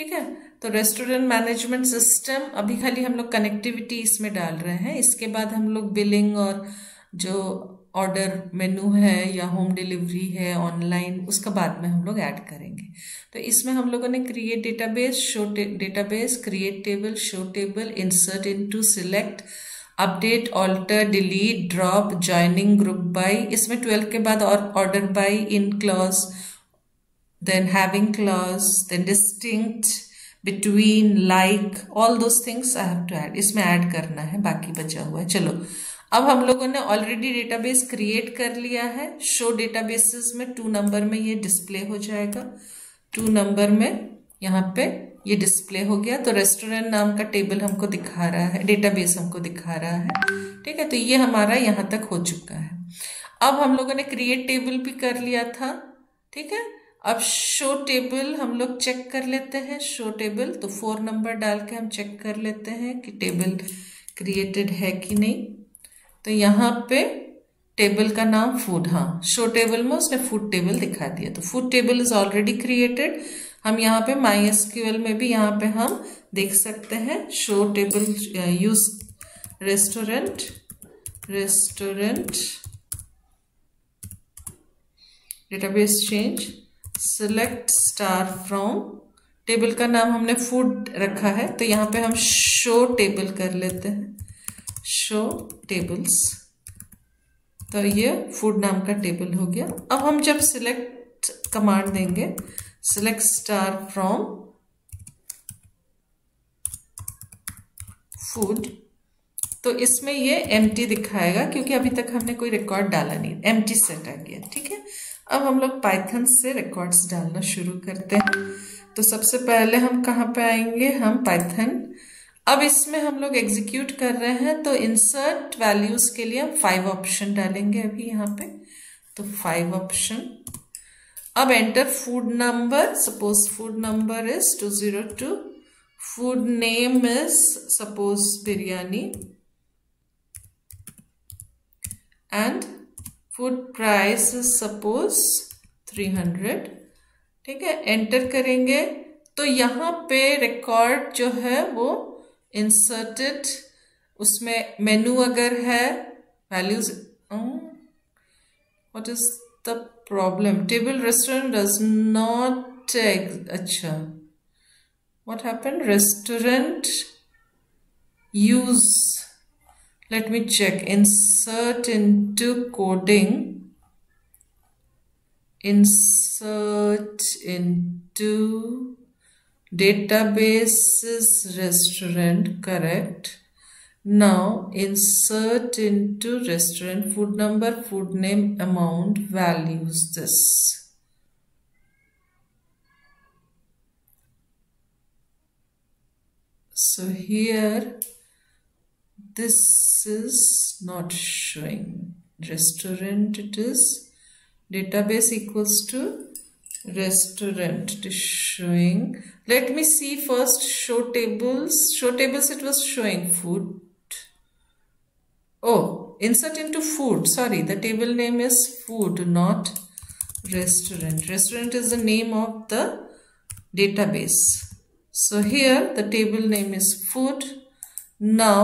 ठीक है। तो रेस्टोरेंट मैनेजमेंट सिस्टम अभी खाली हम लोग कनेक्टिविटी इसमें डाल रहे हैं, इसके बाद हम लोग बिलिंग और जो ऑर्डर मेनू है या होम डिलीवरी है ऑनलाइन उसका बाद में हम लोग ऐड करेंगे। तो इसमें हम लोगों ने create database, show database, create table, show table, insert into, select, update, alter, delete, drop, joining, group by, इसमें 12 के बाद और order by, in clause, then having clause, then distinct, between, like, all those things I have to add. इसमें add करना है, बाकी बचा हुआ है। चलो अब हम लोगों ने ऑलरेडी डेटाबेस क्रिएट कर लिया है। शो डेटाबेसेस में 2 नंबर में ये डिस्प्ले हो जाएगा, 2 नंबर में यहाँ पे ये डिस्प्ले हो गया। तो रेस्टोरेंट नाम का टेबल हमको दिखा रहा है, डेटाबेस हमको दिखा रहा है। ठीक है, तो ये हमारा यहाँ तक हो चुका है। अब हम लोगों ने क्रिएट टेबल भी कर लिया था। ठीक है, अब शो टेबल हम लोग चेक कर लेते हैं। शो टेबल तो 4 नंबर डाल के हम चेक कर लेते हैं कि टेबल क्रिएटेड है कि नहीं। तो यहाँ पे टेबल का नाम फूड, हाँ शो टेबल में उसने फूड टेबल दिखा दिया। तो food table is already created. हम यहाँ पे MySQL में भी यहाँ पे हम देख सकते हैं show table use restaurant database change, select star from, table का नाम हमने फूड रखा है तो यहाँ पे हम शो टेबल कर लेते हैं, शो टेबल्स। तो ये फूड नाम का टेबल हो गया। अब हम जब सिलेक्ट कमांड देंगे, सिलेक्ट स्टार फ्रॉम फूड, तो इसमें ये एम्प्टी दिखाएगा क्योंकि अभी तक हमने कोई रिकॉर्ड डाला नहीं, एम्प्टी सेट आ गया। ठीक है, अब हम लोग पाइथन से रिकॉर्ड्स डालना शुरू करते हैं। तो सबसे पहले हम कहाँ पे आएंगे, हम पाइथन। अब इसमें हम लोग एग्जीक्यूट कर रहे हैं तो इंसर्ट वैल्यूज के लिए हम 5 ऑप्शन डालेंगे अभी यहाँ पे। तो 5 ऑप्शन। अब enter food number, suppose food number is 202, food name is suppose biryani, and food price is suppose 300। ठीक है, एंटर करेंगे तो यहाँ पे रिकॉर्ड जो है वो इंसर्टेड, उसमें मेनू अगर है, values, what is the problem, table restaurant does not, अच्छा what happened, restaurant use, let me check, insert into coding, insert into databases restaurant, correct. Now insert into restaurant food number, food name, amount, values, this. So here this is not showing restaurant, it is database equals to restaurant, it is showing. Let me see first show tables. Show tables, it was showing food. Oh, insert into food, sorry, the table name is food, not restaurant. Restaurant is the name of the database. So here the table name is food. Now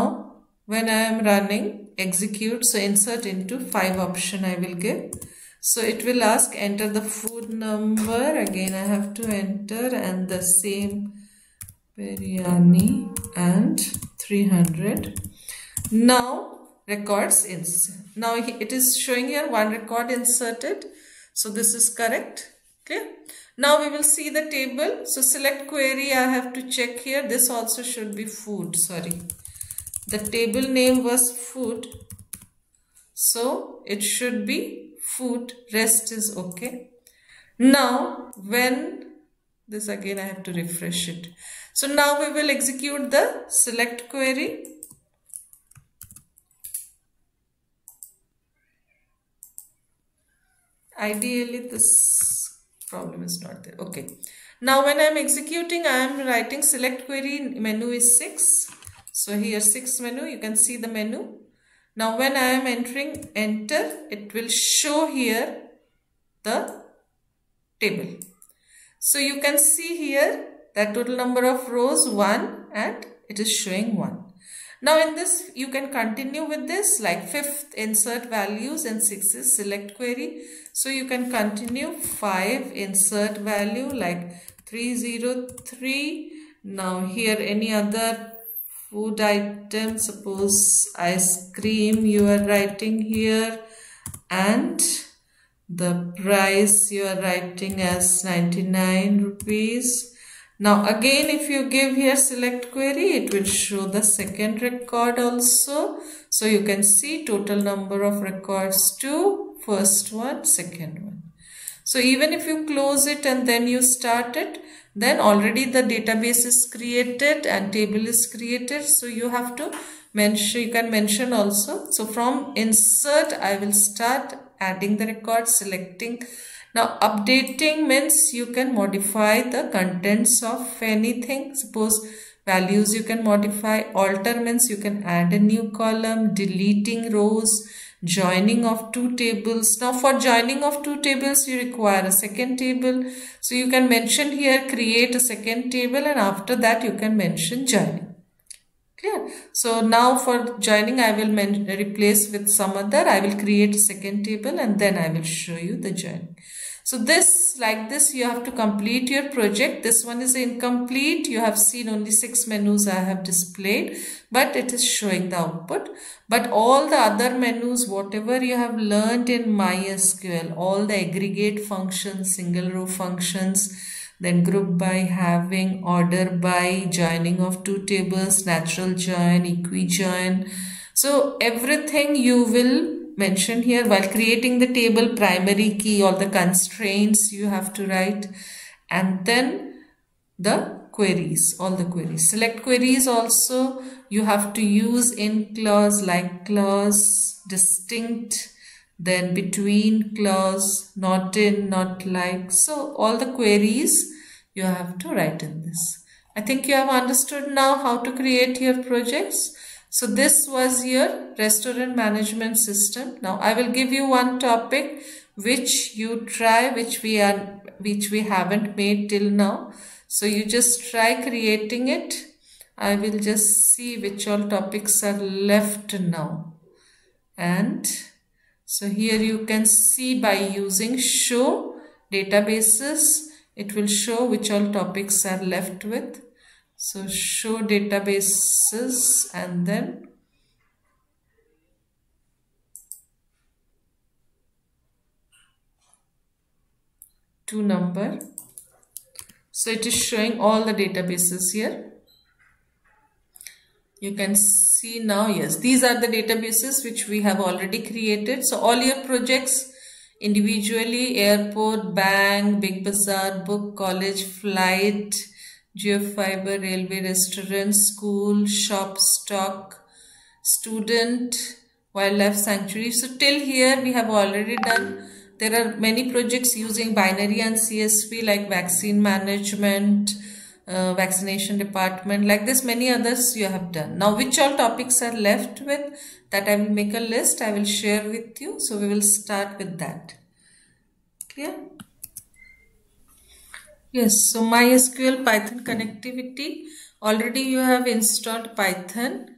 when I am running execute, so insert into 5 option I will give. So it will ask enter the food number, again I have to enter, and the same biryani and 300. Now records insert. Now it is showing here 1 record inserted, so this is correct. Clear? Now we will see the table. So select query, I have to check here, this also should be food, sorry. The table name was food, so it should be food, rest is okay. Now when this, again I have to refresh it. So now we will execute the select query. Ideally this problem is not there. Okay, now when I am executing, I am writing select query, menu is 6. So here 6 menu, you can see the menu. Now when I am entering enter, it will show here the table. So you can see here That total number of rows 1 and it is showing 1. Now in this you can continue with this, like 5th insert values and 6th is select query. So you can continue 5 insert value like 303. Now here any other food item, suppose ice cream you are writing here, and the price you are writing as 99 rupees. Now again if you give here select query, it will show the second record also. So you can see total number of records 2, first one, second one. So even if you close it and then you start it, then already the database is created and table is created. So you have to mention, you can mention also. So from insert I will start adding the record, selecting. Now updating means you can modify the contents of anything. Suppose values you can modify. Alter means you can add a new column. Deleting rows. Joining of two tables. Now for joining of two tables you require a second table. So you can mention here create a second table, and after that you can mention joining. Clear? So now for joining I will replace with some other. I will create a second table and then I will show you the joining. So this, like this, you have to complete your project. This one is incomplete. You have seen only 6 menus I have displayed, but it is showing the output. But all the other menus, whatever you have learned in MySQL, all the aggregate functions, single row functions, then group by, having, order by, joining of two tables, natural join, equi-join. So everything you will mention here while creating the table. Primary key, all the constraints you have to write, and then the queries, all the queries. Select queries also you have to use in clause, like clause, distinct, then between clause, not in, not like. So all the queries you have to write in this. I think you have understood now how to create your projects. So this was your restaurant management system. Now I will give you one topic which you try, which we haven't made till now. So you just try creating it. I will just see which all topics are left now. And so here you can see by using show databases, it will show which all topics are left with. So show databases and then to number. So it is showing all the databases here. You can see now, yes, these are the databases which we have already created. So all your projects individually, airport, bank, big bazaar, book, college, flight, geofiber, railway, restaurant, school, shop, stock, student, wildlife sanctuary. So till here we have already done. There are many projects using binary and CSV, like vaccine management, vaccination department, like this many others you have done. Now which all topics are left with, that I will make a list, I will share with you. So we will start with that. Clear? Yes, so MySQL Python connectivity. Already you have installed Python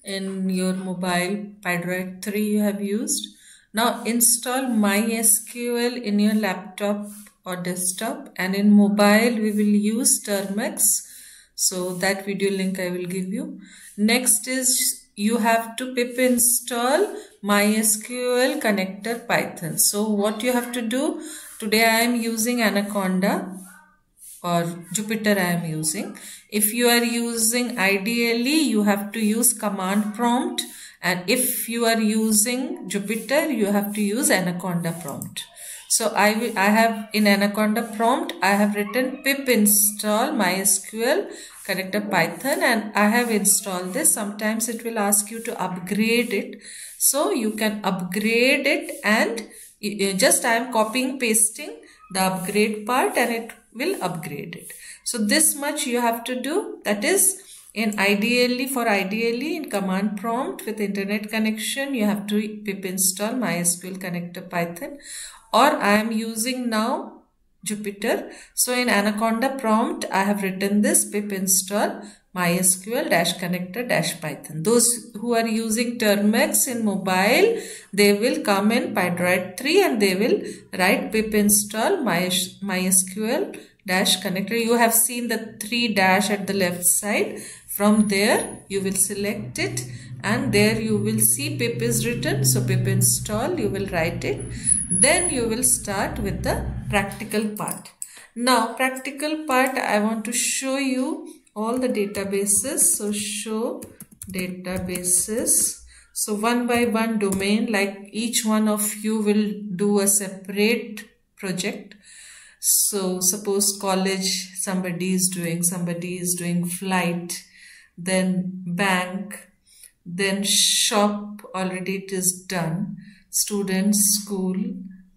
in your mobile, Pydroid 3 you have used. Now install MySQL in your laptop or desktop, and in mobile we will use Termex. So that video link I will give you. Next is you have to pip install MySQL Connector Python. So what you have to do, today I am using Anaconda or Jupyter I am using. If you are using ideally, you have to use command prompt, and if you are using Jupyter, you have to use Anaconda prompt. So I have in Anaconda prompt, I have written pip install MySQL Connector Python, and I have installed this. Sometimes it will ask you to upgrade it. So you can upgrade it, and just I am copying pasting the upgrade part and it will upgrade it. So this much you have to do. That is ideally in command prompt with internet connection, you have to pip install MySQL Connector Python. Or I am using now Jupyter. So in Anaconda prompt, I have written this pip install mysql-connector-python. Those who are using Termex in mobile, they will come in Pydroid 3 and they will write pip install mysql-connector. You have seen the 3 dash at the left side. From there, you will select it and there you will see pip is written. So pip install, you will write it. Then you will start with the practical part. Now, practical part, I want to show you all the databases. So show databases. So one by one domain, like each one of you will do a separate project. So suppose college somebody is doing flight, then bank, then shop, already it is done, students, school,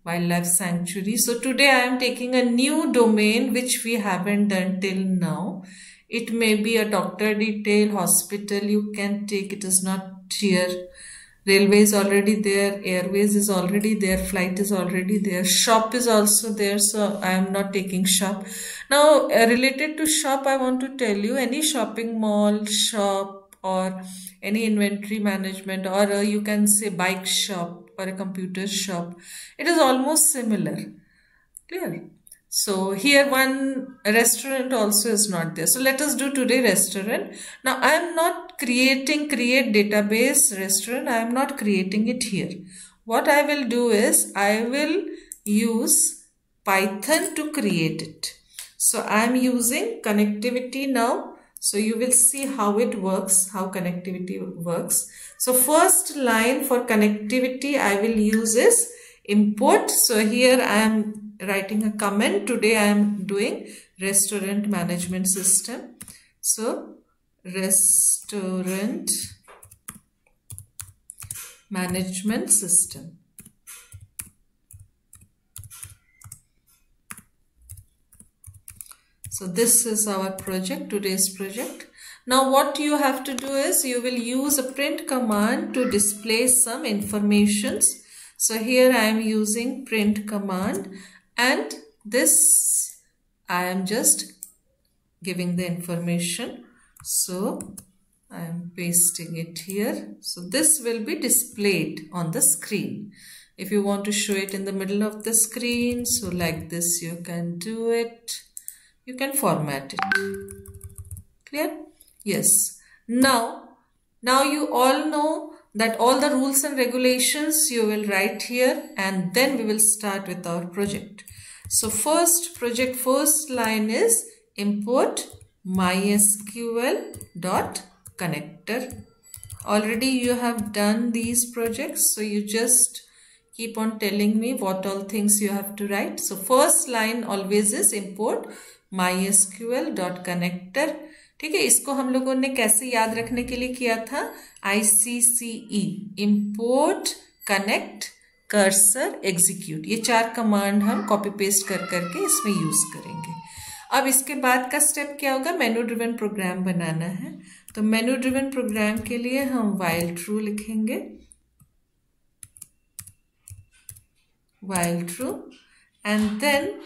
wildlife sanctuary. So today I am taking a new domain which we haven't done till now. It may be a doctor detail, hospital you can take, it is not here. Railway is already there, airways is already there, flight is already there, shop is also there, so I am not taking shop. Now related to shop, I want to tell you any shopping mall, shop or any inventory management or you can say bike shop or a computer shop, it is almost similar. Clear? So here one restaurant also is not there. So let us do today restaurant. Now I am not create database restaurant. I am not creating it here. What I will do is I will use Python to create it. So I am using connectivity now. So you will see how it works, how connectivity works. So first line for connectivity I will use is import. So here I am writing a comment. Today I am doing restaurant management system. So restaurant management system. So this is our project, today's project. Now what you have to do is you will use a print command to display some informations. So here I am using print command and this I am just giving the information. So I am pasting it here. So this will be displayed on the screen. If you want to show it in the middle of the screen, so like this you can do it. You can format it. Clear? Yes. Now you all know that all the rules and regulations you will write here and then we will start with our project. So first line is import mysql.connector. Already you have done these projects, so you just keep on telling me what all things you have to write. So first line always is import mysql.connector. ठीक है, इसको हम लोगों ने कैसे याद रखने के लिए किया था? ICCE, import, connect, cursor, execute. ये 4 कमांड हम कॉपी पेस्ट कर करके इसमें यूज करेंगे. अब इसके बाद का स्टेप क्या होगा? मेनू ड्रिवन प्रोग्राम बनाना है. तो मेनू ड्रिवन प्रोग्राम के लिए हम while true लिखेंगे. While true and then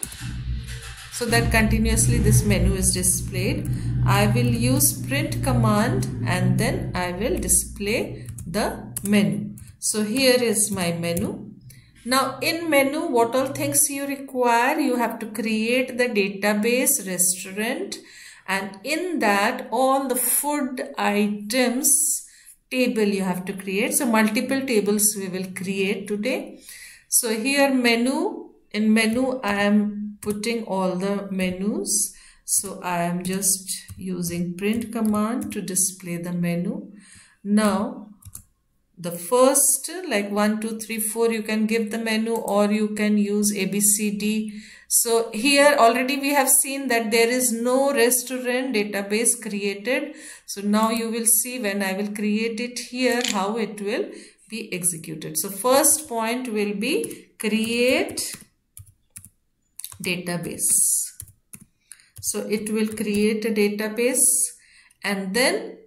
so that continuously this menu is displayed. I will use print command and then I will display the menu. So here is my menu. Now in menu, what all things you require? You have to create the database restaurant and in that all the food items table you have to create. So multiple tables we will create today. So here menu, in menu I am putting all the menus. So I am just using print command to display the menu. Now the first like 1, 2, 3, 4 you can give the menu or you can use ABCD. So here already we have seen that there is no restaurant database created. So now you will see when I will create it here how it will be executed. So first point will be create database. So it will create a database and then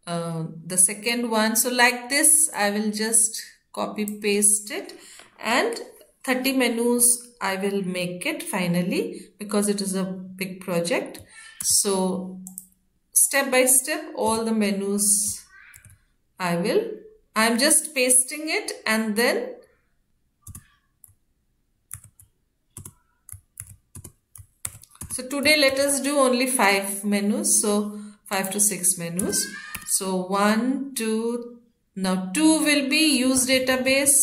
the second one. So like this I will just copy paste it and 30 menus I will make it finally, because it is a big project. So step by step, all the menus I'm just pasting it, and then so today let us do only 5 menus, so 5 to 6 menus. So 1, 2, now 2 will be use database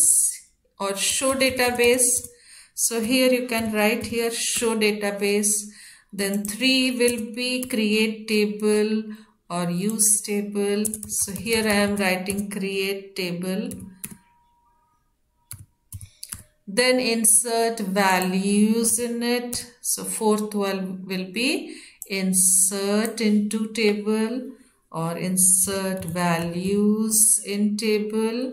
or show database. So here you can write here show database. Then 3 will be create table or use table. So here I am writing create table. Then insert values in it. So fourth one will be insert into table or insert values in table.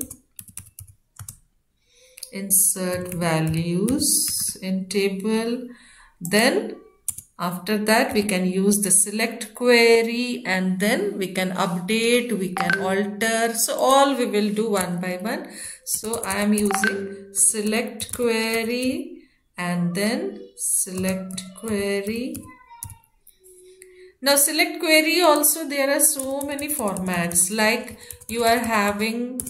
Insert values in table. Then after that we can use the select query, and then we can update, we can alter. So all we will do one by one. So I am using select query and then select query. Now select query also, there are so many formats, like you are having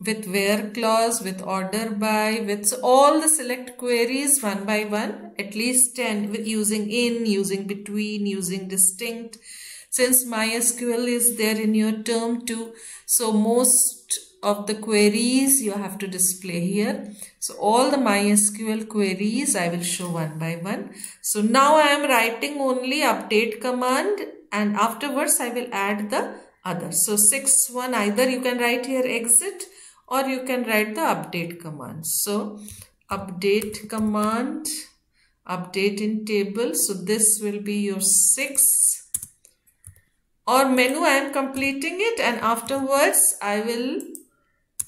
with where clause, with order by, with so all the select queries one by one, at least 10, with using in, using between, using distinct. Since MySQL is there in your term 2, so most of the queries you have to display here. So all the MySQL queries I will show one by one. So now I am writing only update command, and afterwards I will add the other. So 6.1, either you can write here exit or you can write the update command. So update command, update in table. So this will be your 6. Or menu I am completing it, and afterwards I will,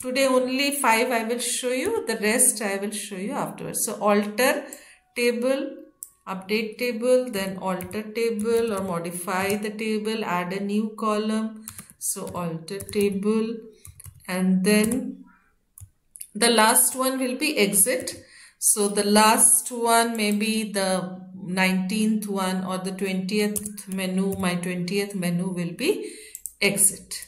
today only 5 I will show you, the rest I will show you afterwards. So alter table, update table, then alter table or modify the table, add a new column. So alter table, and then the last one will be exit. So the last one, maybe the 19th one or the 20th menu, my 20th menu will be exit.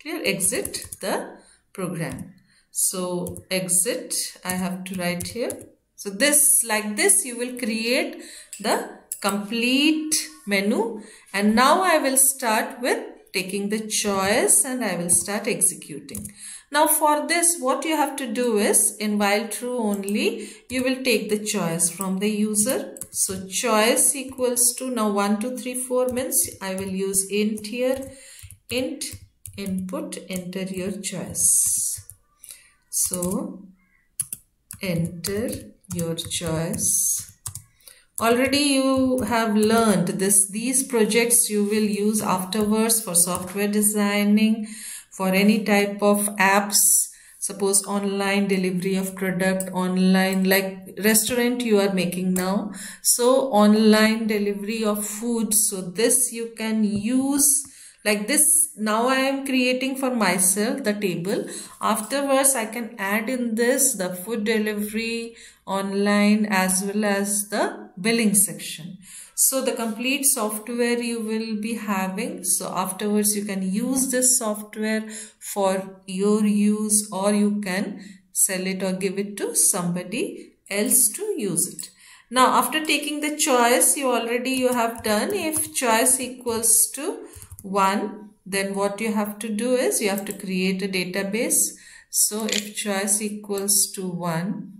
Clear? Exit the program. So exit I have to write here. So this, like this you will create the complete menu, and now I will start with taking the choice and I will start executing. Now for this, what you have to do is, in while true only, you will take the choice from the user. So choice equals to, now 1, 2, 3, 4 means I will use int here, int input, enter your choice. So enter your choice. Already you have learned this, these projects you will use afterwards for software designing, for any type of apps, suppose online delivery of product, online, like restaurant you are making now, so online delivery of food. So this you can use like this. Now I am creating for myself the table. Afterwards I can add in this the food delivery online as well as the billing section. So the complete software you will be having. So afterwards you can use this software for your use, or you can sell it or give it to somebody else to use it. Now after taking the choice, you have done, if choice equals to 1, then what you have to do is you have to create a database. So if choice equals to 1,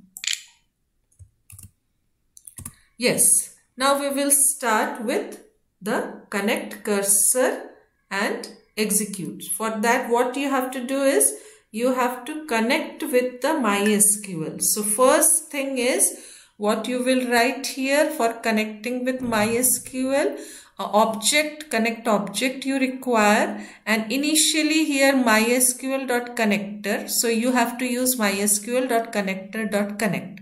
yes. Now we will start with the connect cursor and execute. For that, what you have to do is you have to connect with the MySQL. So first thing is what you will write here for connecting with MySQL. Object, connect object you require, and initially here mysql.connector. So you have to use mysql.connector.connect.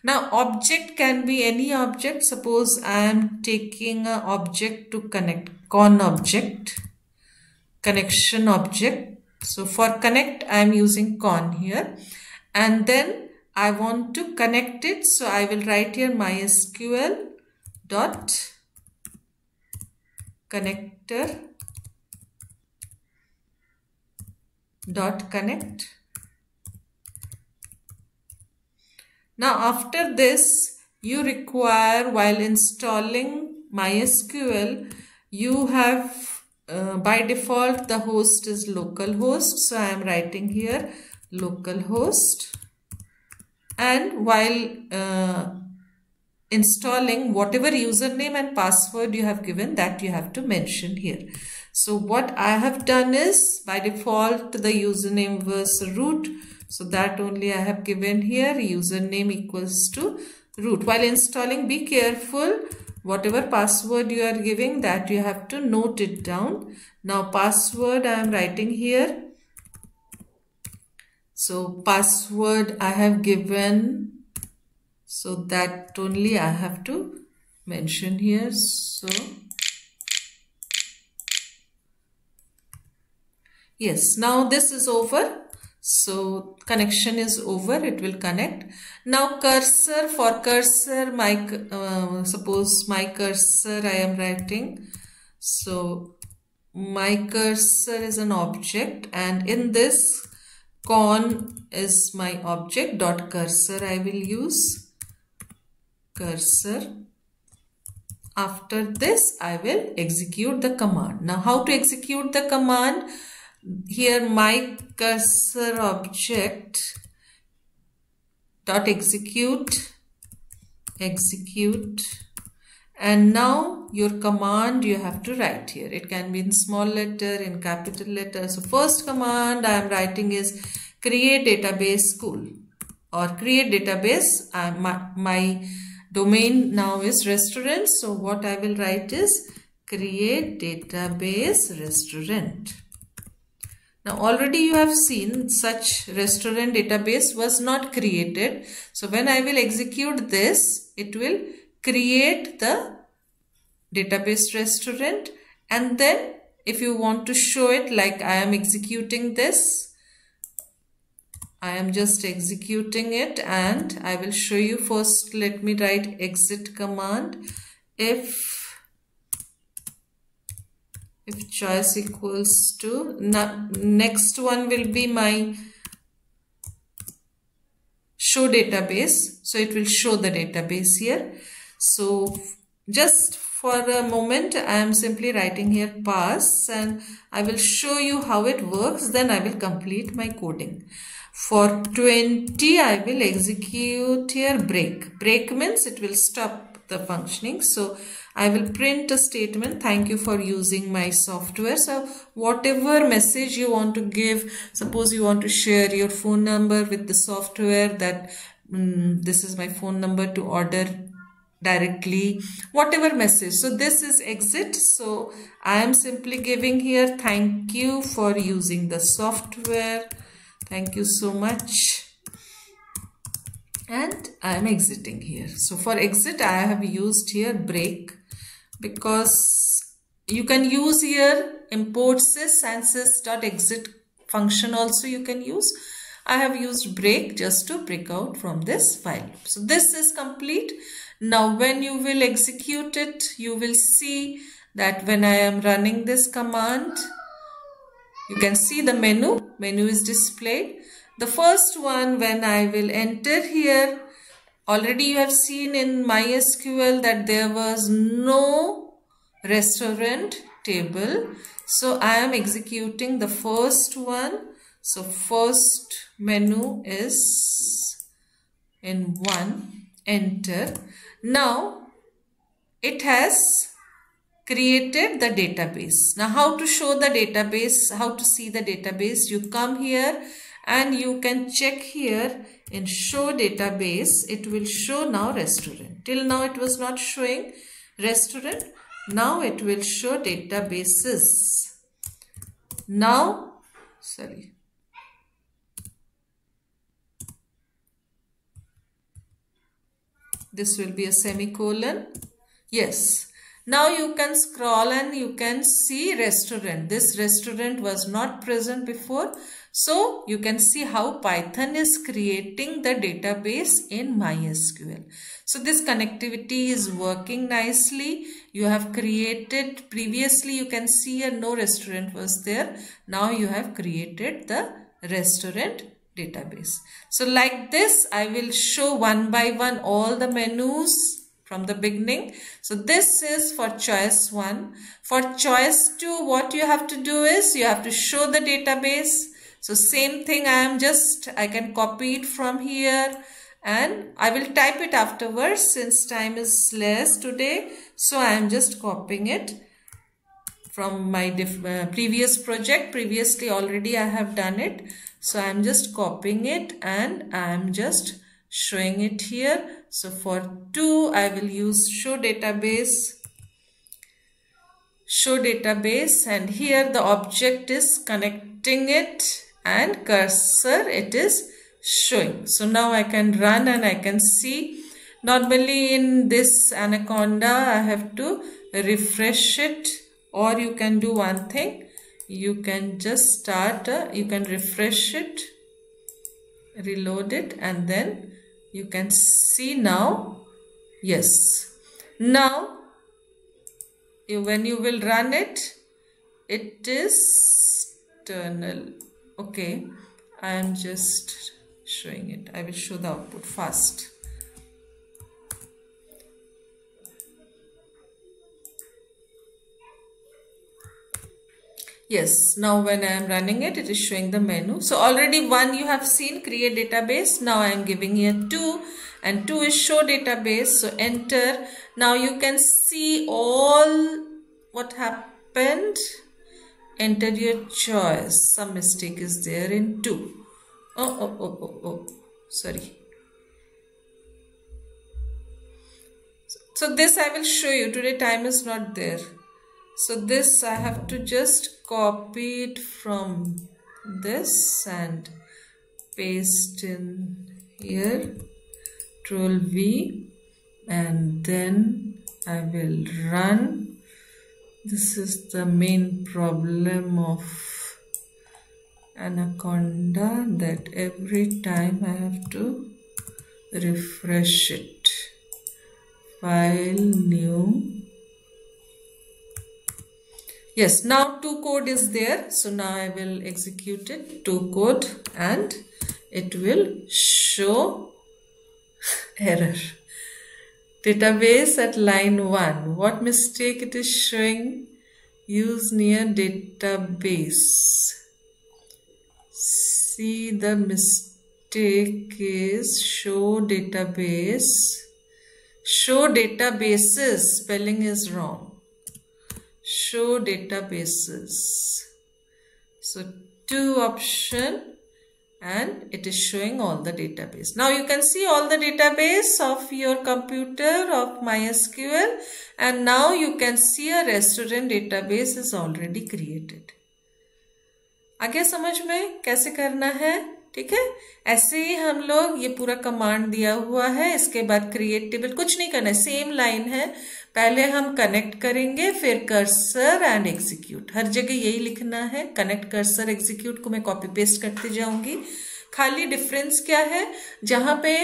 Now object can be any object. Suppose I am taking an object to connect, con object, connection object. So for connect I am using con here, and then I want to connect it. So I will write here MySQL dot connector dot connect. Now after this, you require, while installing MySQL, you have by default the host is localhost. So I am writing here localhost, and while installing, whatever username and password you have given, that you have to mention here. So what I have done is, by default the username was root, so that only I have given here username equals to root. While installing, be careful, whatever password you are giving, that you have to note it down. Now password I am writing here. So password I have given, so that only I have to mention here. So yes, now this is over. So connection is over, it will connect. Now cursor, for cursor, suppose my cursor I am writing. So my cursor is an object, and in this con is my object, dot cursor I will use, cursor. After this I will execute the command. Now how to execute the command? Here my cursor object dot execute, and now your command you have to write here. It can be in small letter, in capital letter. So first command I am writing is create database school, or create database. My domain now is restaurant, so what I will write is create database restaurant. Now already you have seen such restaurant database was not created. So when I will execute this, it will create the database restaurant, and then if you want to show it, like I am executing this, I am just executing it, and I will show you. First let me write exit command. If choice equals to, next one will be my show database, so it will show the database here. So just for a moment I am simply writing here pass, and I will show you how it works, then I will complete my coding. For 20 I will execute here break. Break means it will stop the functioning. So I will print a statement, thank you for using my software. So whatever message you want to give, suppose you want to share your phone number with the software, that this is my phone number to order directly, whatever message. So this is exit. So I am simply giving here thank you for using the software, thank you so much, and I am exiting here. So for exit I have used here break, because you can use here import sys and sys.exit function also you can use. I have used break just to break out from this file. So this is complete. Now when you will execute it, you will see that when I am running this command, you can see the menu is displayed. The first one, when I will enter here, already you have seen in MySQL that there was no restaurant table. So I am executing the first one. So first menu is in 1, enter. Now it has created the database. Now how to show the database, how to see the database? You come here and you can check here in show database. It will show now restaurant. Till now it was not showing restaurant. Now it will show databases. Now, sorry. This will be a semicolon. Yes. Now you can scroll and you can see restaurant. This restaurant was not present before. So you can see how Python is creating the database in MySQL. So this connectivity is working nicely. You have created, previously you can see no restaurant was there. Now you have created the restaurant database. So like this, I will show one by one all the menus from the beginning. So this is for choice 1. For choice 2, what you have to do is you have to show the database. So same thing, I can copy it from here and I will type it afterwards since time is less today. So I am just copying it from my previous project. Previously already I have done it. So I am just copying it and I am just showing it here. So for 2, I will use show database, and here the object is connecting it and cursor it is showing. So now I can run and I can see. Normally in this Anaconda, I have to refresh it, or you can do one thing. You can just start, you can refresh it, reload it, and then you can see now. Yes. Now, when you will run it, it is external. Okay. I am just showing it. I will show the output fast. Yes, now when I am running it, it is showing the menu. So already 1 you have seen, create database. Now I am giving here 2 and 2 is show database. So enter. Now you can see all what happened. Enter your choice. Some mistake is there in 2. Oh. Sorry. So this I will show you. Today time is not there. So this I have to just copy it from this and paste in here, Control V, and then I will run. This is the main problem of Anaconda, that every time I have to refresh it. File, new. Yes, now 2 code is there. So now I will execute it, 2 code, and it will show error. Database at line 1. What mistake it is showing? Use near database. See, the mistake is show database. Show databases. Spelling is wrong. Show databases. So 2 option and it is showing all the database. Now you can see all the database of your computer of MySQL, and now you can see a restaurant database is already created. आगे समझ में कैसे करना है? ठीक है, ऐसे ही हम लोग ये पूरा कमांड दिया हुआ है. इसके बाद क्रिएट टेबल, कुछ नहीं करना है, सेम लाइन है. पहले हम कनेक्ट करेंगे, फिर कर्सर एंड एग्जीक्यूट. हर जगह यही लिखना है, कनेक्ट कर्सर एग्जीक्यूट को मैं कॉपी पेस्ट करते जाऊंगी. खाली डिफरेंस क्या है, जहां पे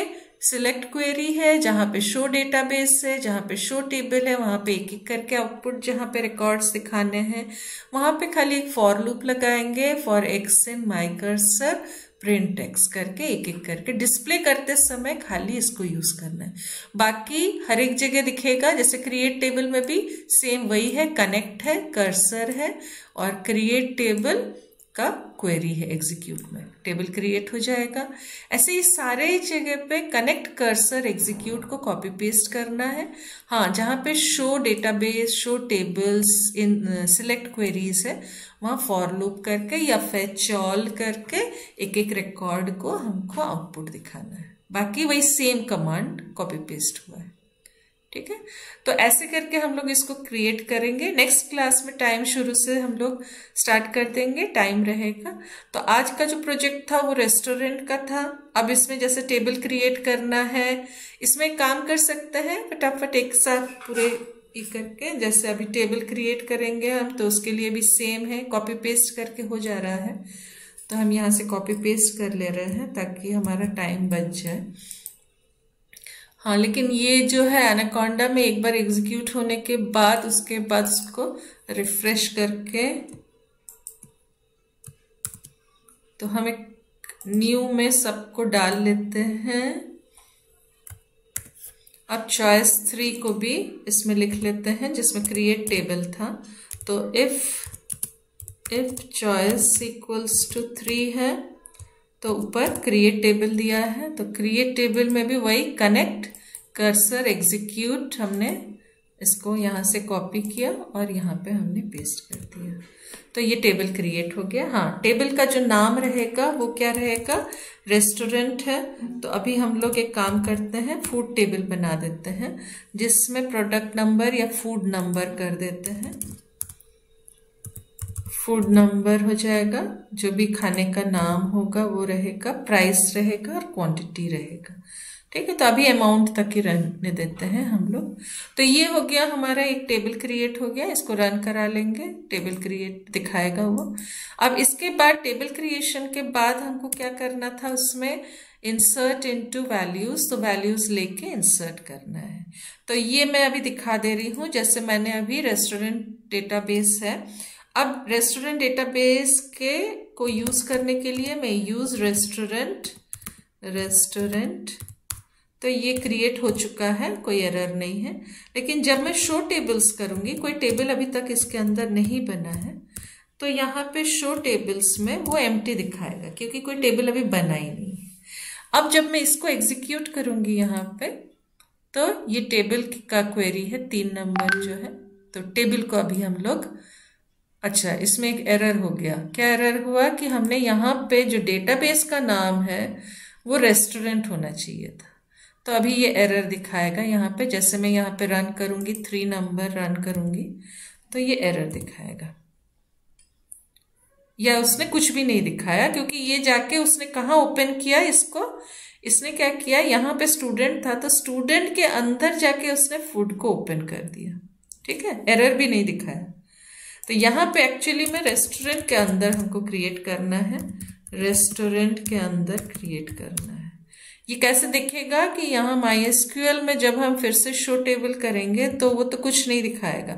सिलेक्ट क्वेरी है, जहां पे शो डेटाबेस है, जहां पे शो टेबल है, वहां पे एक एक करके आउटपुट, जहां पे रिकॉर्ड्स दिखाने हैं वहां पे खाली एक फॉर लूप लगाएंगे. For x in my cursor print x करके एक एक करके डिस्प्ले करते समय खाली इसको यूज करना है. बाकी हर एक जगह दिखेगा. जैसे क्रिएट टेबल में भी सेम वही है, कनेक्ट है, कर्सर है और क्रिएट टेबल का क्वेरी है. एग्जीक्यूट में टेबल क्रिएट हो जाएगा. ऐसे ही सारे जगह पे कनेक्ट कर्सर एग्जीक्यूट को कॉपी पेस्ट करना है. हाँ, जहां पे शो डेटाबेस, शो टेबल्स, इन सिलेक्ट क्वेरीज है, वहां फॉर लूप करके या फेच ऑल करके एक एक रिकॉर्ड को हमको आउटपुट दिखाना है. बाकी वही सेम कमांड कॉपी पेस्ट हुआ है. ठीक है, तो ऐसे करके हम लोग इसको क्रिएट करेंगे. नेक्स्ट क्लास में टाइम शुरू से हम लोग स्टार्ट कर देंगे, टाइम रहेगा. तो आज का जो प्रोजेक्ट था वो रेस्टोरेंट का था. अब इसमें जैसे टेबल क्रिएट करना है, इसमें काम कर सकते हैं फटाफट एक साथ पूरे ई करके, जैसे अभी टेबल क्रिएट करेंगे हम तो उसके लिए भी सेम है, कॉपी पेस्ट करके हो जा रहा है। तो हम यहाँ से कॉपी पेस्ट कर ले रहे हैं ताकि हमारा टाइम बच जाए। हाँ, लेकिन ये जो है एनाकोंडा में एक बार एग्जीक्यूट होने के बाद उसके बाद उसको रिफ्रेश करके तो हम एक न्यू में सबको डाल लेते हैं। अब चॉइस 3 को भी इसमें लिख लेते हैं जिसमें क्रिएट टेबल था। तो इफ चॉइस इक्वल्स टू 3 है तो ऊपर क्रिएट टेबल दिया है, तो क्रिएट टेबल में भी वही कनेक्ट कर्सर एग्जीक्यूट हमने इसको यहाँ से कॉपी किया और यहाँ पे हमने पेस्ट कर दिया। तो ये टेबल क्रिएट हो गया। हाँ, टेबल का जो नाम रहेगा वो क्या रहेगा, रेस्टोरेंट है। तो अभी हम लोग एक काम करते हैं, फूड टेबल बना देते हैं जिसमें प्रोडक्ट नंबर या फूड नंबर कर देते हैं। फूड नंबर हो जाएगा, जो भी खाने का नाम होगा वो रहेगा, प्राइस रहेगा और क्वांटिटी रहेगा। ठीक है, तो अभी अमाउंट तक ही रहने देते हैं हम लोग। तो ये हो गया हमारा, एक टेबल क्रिएट हो गया। इसको रन करा लेंगे, टेबल क्रिएट दिखाएगा वो। अब इसके बाद टेबल क्रिएशन के बाद हमको क्या करना था, उसमें इंसर्ट इनटू वैल्यूज, तो वैल्यूज लेके इंसर्ट करना है। तो ये मैं अभी दिखा दे रही हूँ, जैसे मैंने अभी रेस्टोरेंट डेटाबेस है। अब रेस्टोरेंट डेटाबेस के को यूज करने के लिए मैं यूज रेस्टोरेंट, तो ये क्रिएट हो चुका है, कोई एरर नहीं है। लेकिन जब मैं शो टेबल्स करूंगी, कोई टेबल अभी तक इसके अंदर नहीं बना है, तो यहाँ पे शो टेबल्स में वो एम्प्टी दिखाएगा क्योंकि कोई टेबल अभी बना ही नहीं है। अब जब मैं इसको एग्जीक्यूट करूंगी यहाँ पे, तो ये टेबल का क्वेरी है 3 नंबर जो है, तो टेबल को अभी हम लोग, अच्छा इसमें एक एरर हो गया। क्या एरर हुआ कि हमने यहाँ पे जो डेटाबेस का नाम है वो रेस्टोरेंट होना चाहिए था। तो अभी ये एरर दिखाएगा यहाँ पे, जैसे मैं यहाँ पे रन करूंगी, 3 नंबर रन करूंगी तो ये एरर दिखाएगा। या उसने कुछ भी नहीं दिखाया क्योंकि ये जाके उसने कहाँ ओपन किया इसको, इसने क्या किया, यहाँ पे स्टूडेंट था तो स्टूडेंट के अंदर जाके उसने फूड को ओपन कर दिया। ठीक है, एरर भी नहीं दिखाया। तो यहाँ पे एक्चुअली में रेस्टोरेंट के अंदर हमको क्रिएट करना है, रेस्टोरेंट के अंदर क्रिएट करना है। ये कैसे दिखेगा कि यहाँ MySQL में जब हम फिर से शो टेबल करेंगे तो वो तो कुछ नहीं दिखाएगा,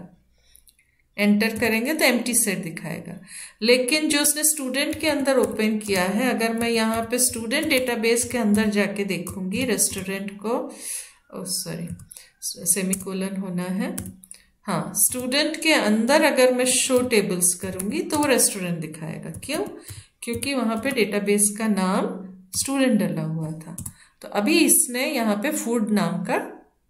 एंटर करेंगे तो एम्प्टी सेट दिखाएगा। लेकिन जो उसने स्टूडेंट के अंदर ओपन किया है, अगर मैं यहाँ पे स्टूडेंट डेटाबेस के अंदर जाके देखूंगी रेस्टोरेंट को, सॉरी सेमीकोलन होना है, हाँ स्टूडेंट के अंदर अगर मैं शो टेबल्स करूंगी तो वो रेस्टोरेंट दिखाएगा। क्यों? क्योंकि वहां पे डेटाबेस का नाम स्टूडेंट डला हुआ था। तो अभी इसने यहाँ पे फूड नाम का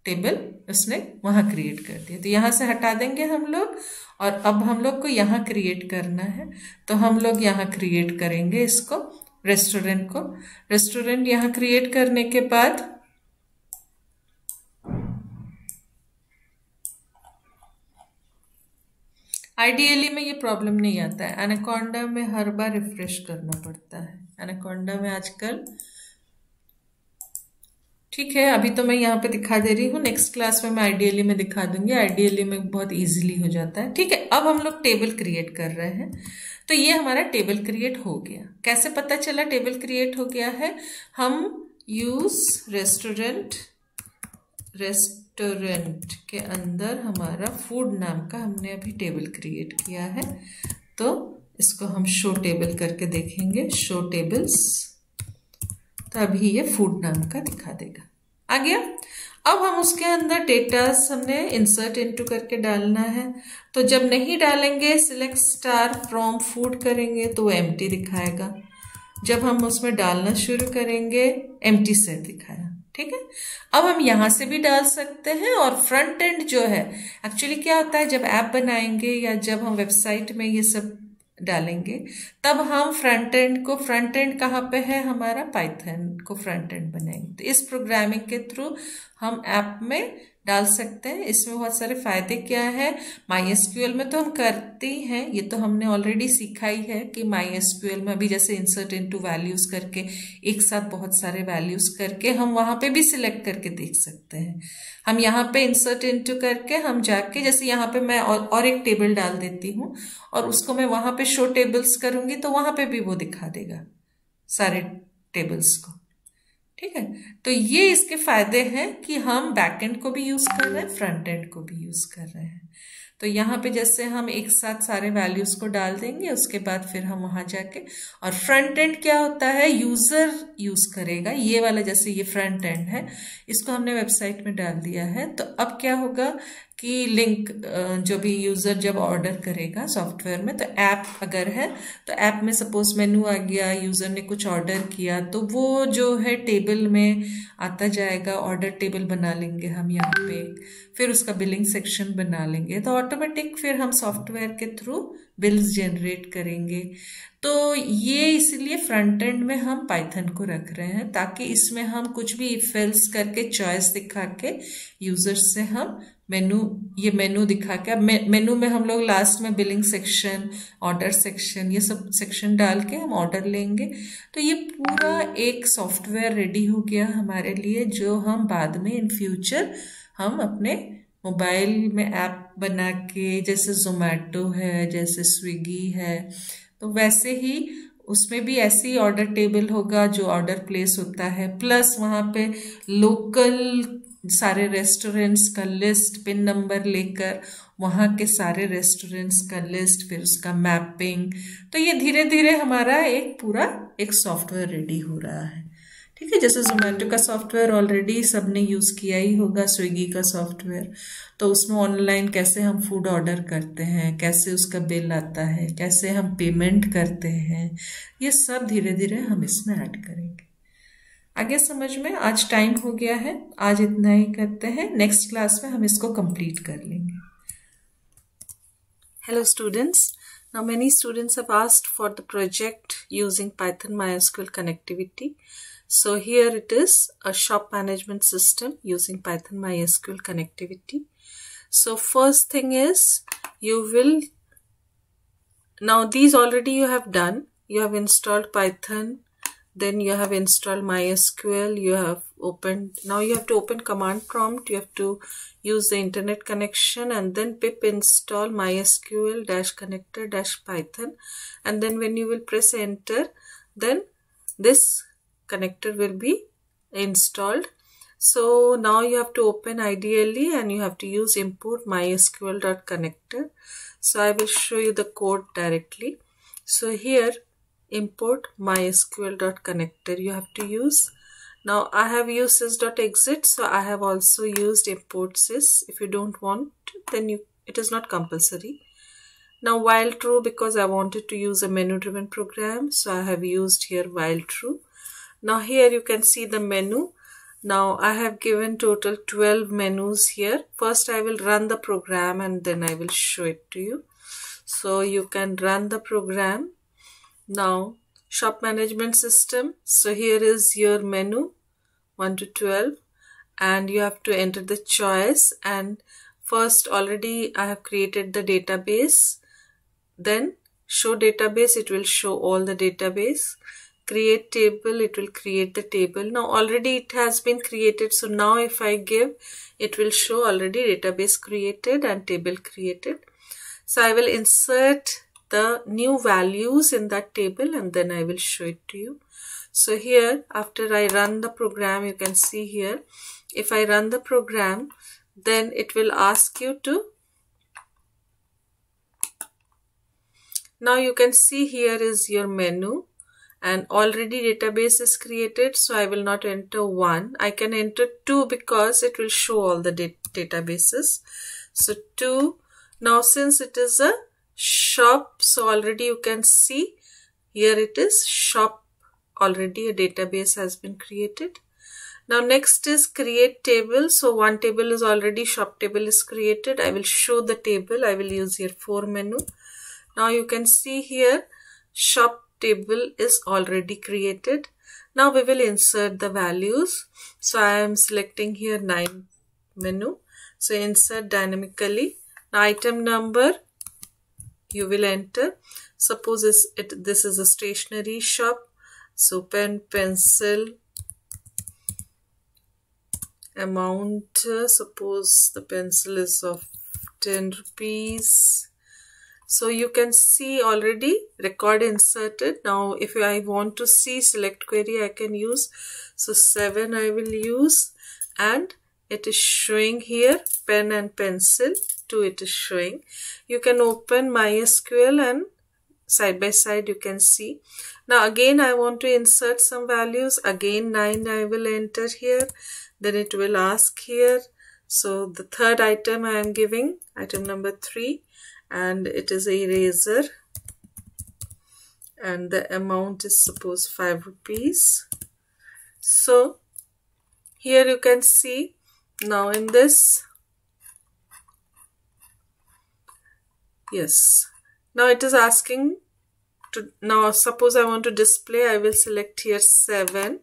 टेबल उसने वहां क्रिएट कर दिया, तो यहाँ से हटा देंगे हम लोग और अब हम लोग को यहाँ क्रिएट करना है। तो हम लोग यहाँ क्रिएट करेंगे इसको, रेस्टोरेंट को। रेस्टोरेंट यहाँ क्रिएट करने के बाद आइडियली में ये प्रॉब्लम नहीं आता है, एनाकोंडा में हर बार रिफ्रेश करना पड़ता है। एनाकोंडा में आजकल ठीक है, अभी तो मैं यहाँ पे दिखा दे रही हूँ, नेक्स्ट क्लास में मैं आइडियली में दिखा दूंगी। आइडियली में बहुत इजीली हो जाता है। ठीक है, अब हम लोग टेबल क्रिएट कर रहे हैं। तो ये हमारा टेबल क्रिएट हो गया। कैसे पता चला टेबल क्रिएट हो गया है? हम यूज रेस्टोरेंट के अंदर हमारा फूड नाम का हमने अभी टेबल क्रिएट किया है, तो इसको हम शो टेबल करके देखेंगे, शो टेबल्स, तो अभी ये फूड नाम का दिखा देगा। आ गया। अब हम उसके अंदर डेटास हमने इंसर्ट इनटू करके डालना है। तो जब नहीं डालेंगे, सिलेक्ट स्टार फ्रॉम फूड करेंगे तो वो एम्प्टी दिखाएगा। जब हम उसमें डालना शुरू करेंगे, एम्प्टी सेट दिखाया। ठीक है, अब हम यहां से भी डाल सकते हैं। और फ्रंट एंड जो है, एक्चुअली क्या होता है, जब ऐप बनाएंगे या जब हम वेबसाइट में ये सब डालेंगे तब हम फ्रंट एंड कहाँ पे है हमारा, पाइथन को फ्रंट एंड बनाएंगे। तो इस प्रोग्रामिंग के थ्रू हम ऐप में डाल सकते हैं। इसमें बहुत सारे फायदे क्या है, MySQL में तो हम करते ही हैं, ये तो हमने ऑलरेडी सीखा ही है कि MySQL में अभी जैसे इंसर्ट इनटू वैल्यूज करके एक साथ बहुत सारे वैल्यूज करके हम वहां पे भी सिलेक्ट करके देख सकते हैं। हम यहाँ पे इंसर्ट इनटू करके हम जाके, जैसे यहाँ पे मैं और एक टेबल डाल देती हूँ और उसको मैं वहां पे शो टेबल्स करूंगी तो वहां पे भी वो दिखा देगा सारे टेबल्स को। ठीक है, तो ये इसके फायदे हैं कि हम बैकएंड को भी यूज कर रहे हैं, फ्रंट एंड को भी यूज कर रहे हैं। तो यहाँ पे जैसे हम एक साथ सारे वैल्यूज को डाल देंगे, उसके बाद फिर हम वहां जाके, और फ्रंट एंड क्या होता है, यूजर यूज करेगा। ये वाला जैसे ये फ्रंट एंड है, इसको हमने वेबसाइट में डाल दिया है, तो अब क्या होगा कि लिंक जो भी यूजर जब ऑर्डर करेगा सॉफ्टवेयर में, तो ऐप अगर है तो ऐप में सपोज मेनू आ गया, यूजर ने कुछ ऑर्डर किया तो वो जो है टेबल में आता जाएगा, ऑर्डर टेबल बना लेंगे हम यहाँ पे, फिर उसका बिलिंग सेक्शन बना लेंगे, तो ऑटोमेटिक फिर हम सॉफ्टवेयर के थ्रू बिल्स जनरेट करेंगे। तो ये इसलिए फ्रंट एंड में हम पाइथन को रख रहे हैं, ताकि इसमें हम कुछ भी इफ एल्स करके चॉइस दिखा के यूजर से हम मेनू दिखा के, अब मेनू में हम लोग लास्ट में बिलिंग सेक्शन, ऑर्डर सेक्शन, ये सब सेक्शन डाल के हम ऑर्डर लेंगे। तो ये पूरा एक सॉफ्टवेयर रेडी हो गया हमारे लिए, जो हम बाद में इन फ्यूचर हम अपने मोबाइल में ऐप बना के, जैसे जोमेटो है, जैसे स्विगी है, तो वैसे ही उसमें भी ऐसी ऑर्डर टेबल होगा जो ऑर्डर प्लेस होता है, प्लस वहाँ पे लोकल सारे रेस्टोरेंट्स का लिस्ट, पिन नंबर लेकर वहाँ के सारे रेस्टोरेंट्स का लिस्ट, फिर उसका मैपिंग। तो ये धीरे धीरे हमारा एक पूरा एक सॉफ्टवेयर रेडी हो रहा है। ठीक है, जैसे जोमेटो का सॉफ्टवेयर ऑलरेडी सबने यूज किया ही होगा, स्विगी का सॉफ्टवेयर, तो उसमें ऑनलाइन कैसे हम फूड ऑर्डर करते हैं, कैसे उसका बिल आता है, कैसे हम पेमेंट करते हैं, ये सब धीरे धीरे हम इसमें ऐड करेंगे। आगे समझ में? आज टाइम हो गया है, आज इतना ही करते हैं, नेक्स्ट क्लास में हम इसको कंप्लीट कर लेंगे। Hello students, now many students have asked for the project using Python MySQL connectivity. So here it is, a shop management system using Python MySQL connectivity. So first thing is, you will, now these already you have done, you have installed Python, then you have installed MySQL, you have opened, now you have to open command prompt, you have to use the internet connection, and then pip install mysql-connector-python, and then when you will press enter, then this connector will be installed. So now you have to open ideally, and you have to use import mysql.connector. So I will show you the code directly. So here import mysql.connector you have to use. Now I have used sys.exit, so I have also used import sys. If you don't want, then it is not compulsory. Now while true, because I wanted to use a menu driven program, so I have used here while true. Now here you can see the menu. Now I have given total 12 menus here. First I will run the program and then I will show it to you. So you can run the program. Now shop management system, so here is your menu 1 to 12, and you have to enter the choice. And first already I have created the database, then show database, it will show all the database. Create table, it will create the table. Now already it has been created, so now if I give, it will show already database created and table created. So I will insert the new values in that table and then I will show it to you. So here after I run the program, you can see here, if I run the program, then it will ask you to, now you can see here is your menu, and already database is created, so I will not enter 1. I can enter 2 because it will show all the databases. So 2. Now since it is a shop, so already you can see here it is shop, already a database has been created. Now next is create table. So one table is already, shop table is created. I will show the table. I will use here for menu. Now you can see here shop table is already created. Now we will insert the values. So I am selecting here 9 menu. So insert dynamically. Now item number you will enter. Suppose this is a stationery shop. So pen, pencil, amount, suppose the pencil is of 10 rupees. So you can see already record inserted. Now if I want to see select query, I can use. So 7 I will use, and it is showing here pen and pencil. 2 it is showing. You can open MySQL and side by side you can see. Now again I want to insert some values. Again 9 I will enter here. Then it will ask here. So the third item I am giving, item number 3, and it is a eraser, and the amount is suppose 5 rupees. So here you can see now in this, yes, now it is asking to, now suppose I want to display, I will select here 7,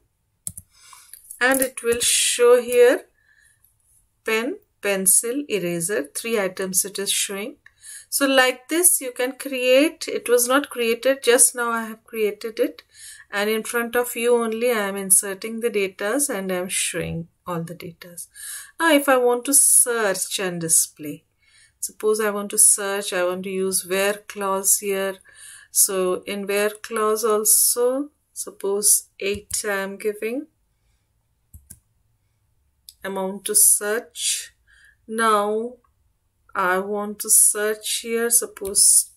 and it will show here pen, pencil, eraser, 3 items it is showing. So like this you can create. It was not created, just now I have created it, and in front of you only I am inserting the datas and I am showing all the datas. Now if I want to search and display, suppose I want to search, I want to use where clause here. So in where clause also, suppose 8 I am giving, amount to search. Now I want to search here, suppose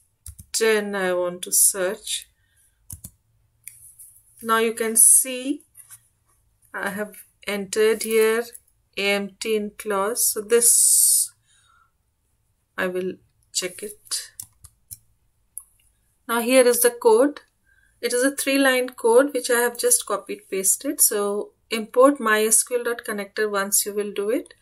10 I want to search. Now you can see I have entered here AMT in clause. So this I will check it. Now here is the code. It is a 3-line code which I have just copied pasted. So import mysql.connector once you will do it.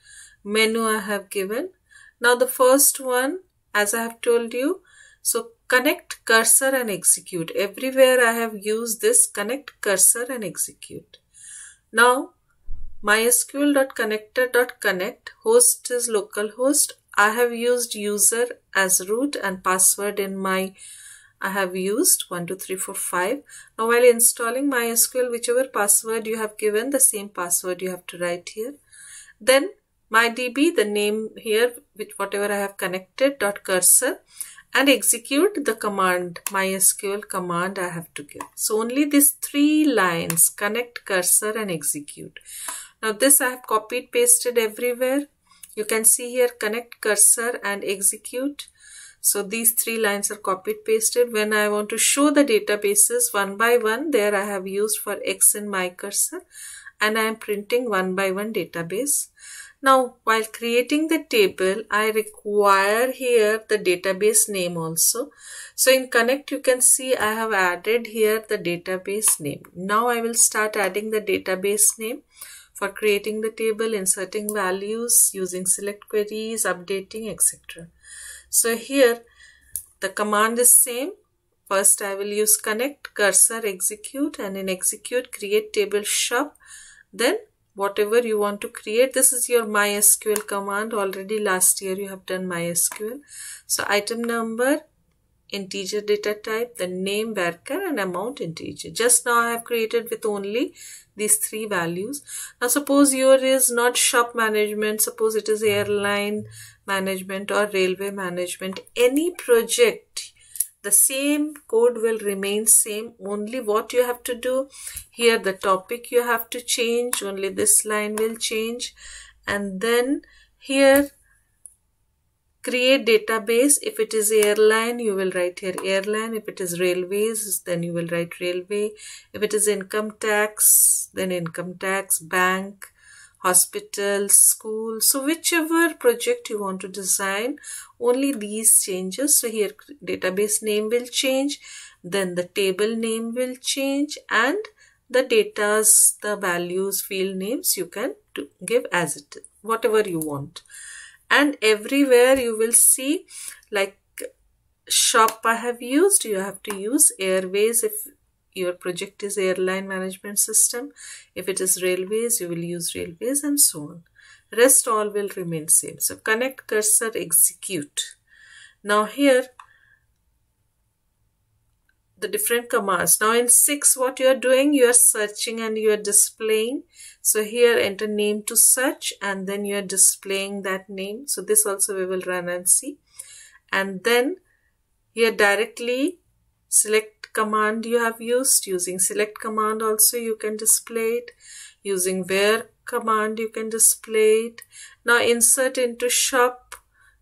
Menu I have given. Now the first one, as I have told you, so connect cursor and execute. Everywhere I have used this connect cursor and execute. Now mysql.connector.connect, host is localhost. I have used user as root and password in my, I have used 1 2 3 4 5. Now while installing MySQL, whichever password you have given, the same password you have to write here. Then MyDB, the name here with whatever I have connected, dot cursor, and execute the command, MySQL command I have to give. So only these 3 lines, connect, cursor and execute. Now this I have copied, pasted everywhere. You can see here connect, cursor and execute. So these 3 lines are copied, pasted. When I want to show the databases one by one, there I have used for X in my cursor, and I am printing one by one database. Now, while creating the table, I require here the database name also. So in Connect, you can see I have added here the database name. Now I will start adding the database name for creating the table, inserting values, using select queries, updating, etc. So here the command is same. First I will use connect, cursor, execute, and in execute create table shop. Then whatever you want to create, this is your MySQL command. Already last year you have done MySQL. So item number, integer data type, the name varchar, and amount integer. Just now I have created with only these 3 values. Now suppose your is not shop management, suppose it is airline management or railway management, any project, the same code will remain same. Only what you have to do here, the topic you have to change, only this line will change. And then here create database. If it is airline, you will write here airline. If it is railways, then you will write railway. If it is income tax, then income tax, bank, hospital, school. So whichever project you want to design, only these changes. So here database name will change, then the table name will change, and the datas, the values, field names you can give as it is, whatever you want. And everywhere you will see, like shop I have used, you have to use airways if your project is airline management system. If it is railways, you will use railways, and so on. Rest all will remain same. So connect, cursor, execute. Now here the different commands. Now in 6 what you are doing, you are searching and you are displaying. So here enter name to search and then you are displaying that name. So this also we will run and see. And then here directly select command you have used. Using select command also you can display it. Using where command you can display it. Now insert into shop.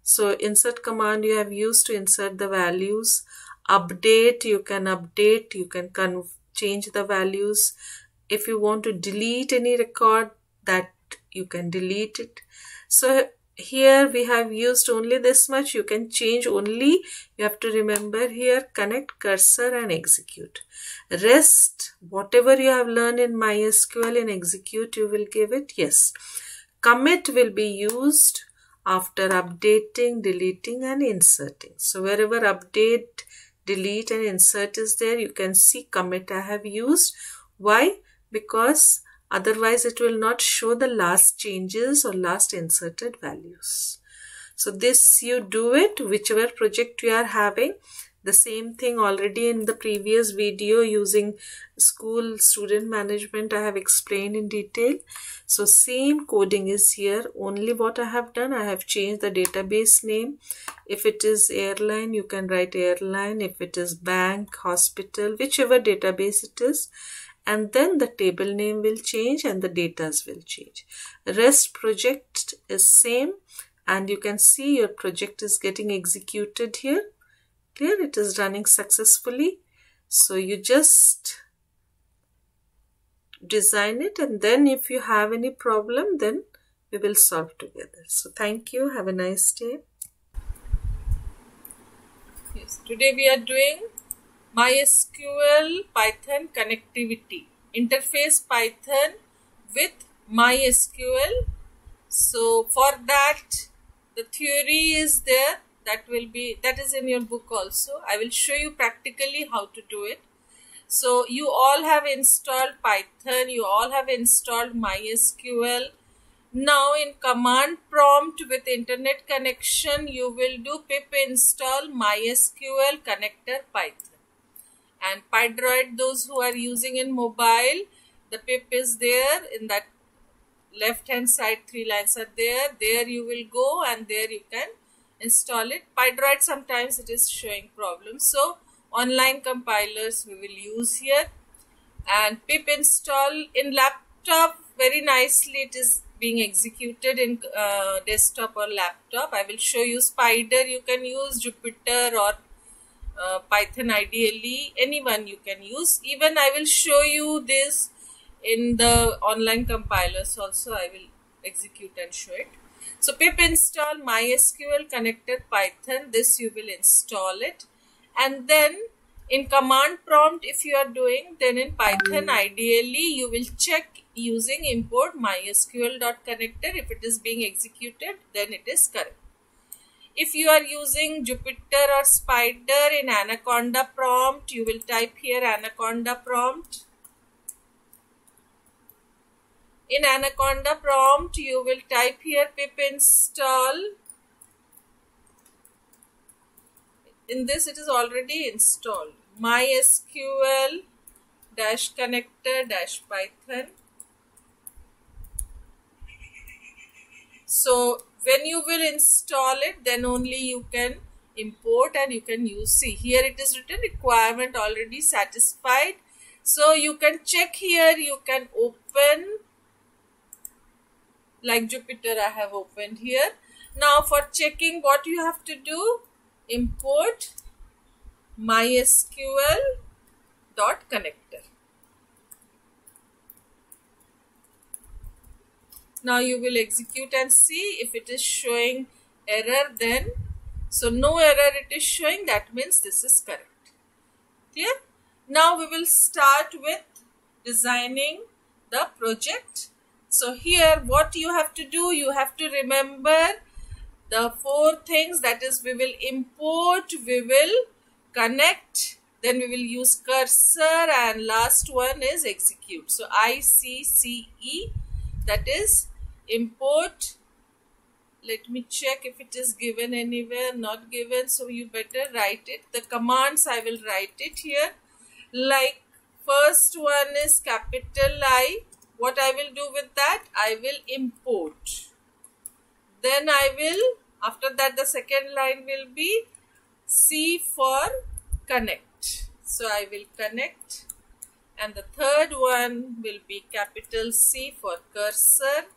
So insert command you have used to insert the values. Update, you can change the values. If you want to delete any record, that you can delete it. So here we have used only this much. You can change only. You have to remember here connect, cursor and execute. Rest, whatever you have learned in MySQL in execute, you will give it yes. Commit will be used after updating, deleting and inserting. So wherever update, delete and insert is there, you can see commit I have used. Why? Because otherwise it will not show the last changes or last inserted values. So this you do it whichever project you are having. The same thing already in the previous video using school student management I have explained in detail. So same coding is here. Only what I have done, I have changed the database name. If it is airline, you can write airline. If it is bank, hospital, whichever database it is. And then the table name will change and the datas will change. Rest project is same and you can see your project is getting executed here. Clear? It is running successfully. So you just design it and then if you have any problem, then we will solve together. So thank you. Have a nice day. Yes, today we are doing MySQL Python connectivity. Interface Python with MySQL. So for that, the theory is there. That is in your book also. I will show you practically how to do it. So you all have installed Python, you all have installed MySQL. Now in command prompt with internet connection, you will do pip install Mysql Connector Python. And Pydroid, those who are using in mobile, the pip is there in that left hand side, 3 lines are there. There you will go and there you can install it. Pydroid sometimes it is showing problems. So online compilers we will use here. And pip install in laptop, very nicely it is being executed in desktop or laptop. I will show you Spider, you can use Jupyter or Python ideally, anyone you can use. Even I will show you this in the online compilers also. I will execute and show it. So pip install Mysql Connector Python, this you will install it. And then in command prompt if you are doing, then in Python ideally you will check using import mysql.connector. If it is being executed, then it is correct. If you are using Jupyter or Spider, in Anaconda prompt, you will type here Anaconda prompt. In Anaconda prompt, you will type here pip install. In this, it is already installed. Mysql-connector-python. So when you will install it, then only you can import and you can use. See, here it is written requirement already satisfied. So you can check here, you can open like Jupyter I have opened here. Now for checking, what you have to do, import mysql.connector. Now you will execute and see if it is showing error, then so no error it is showing, that means this is correct. Clear? Now we will start with designing the project. So here what you have to do, you have to remember the 4 things, that is we will import, we will connect, then we will use cursor, and last one is execute. So ICCE, that is import, Let me check if it is given anywhere. Not given, so you better write it. The commands, I will write it here. Like first one is capital I. What I will do with that? I will import. Then I will, after that the second line will be C for connect. So I will connect. And the third one will be capital C for cursor.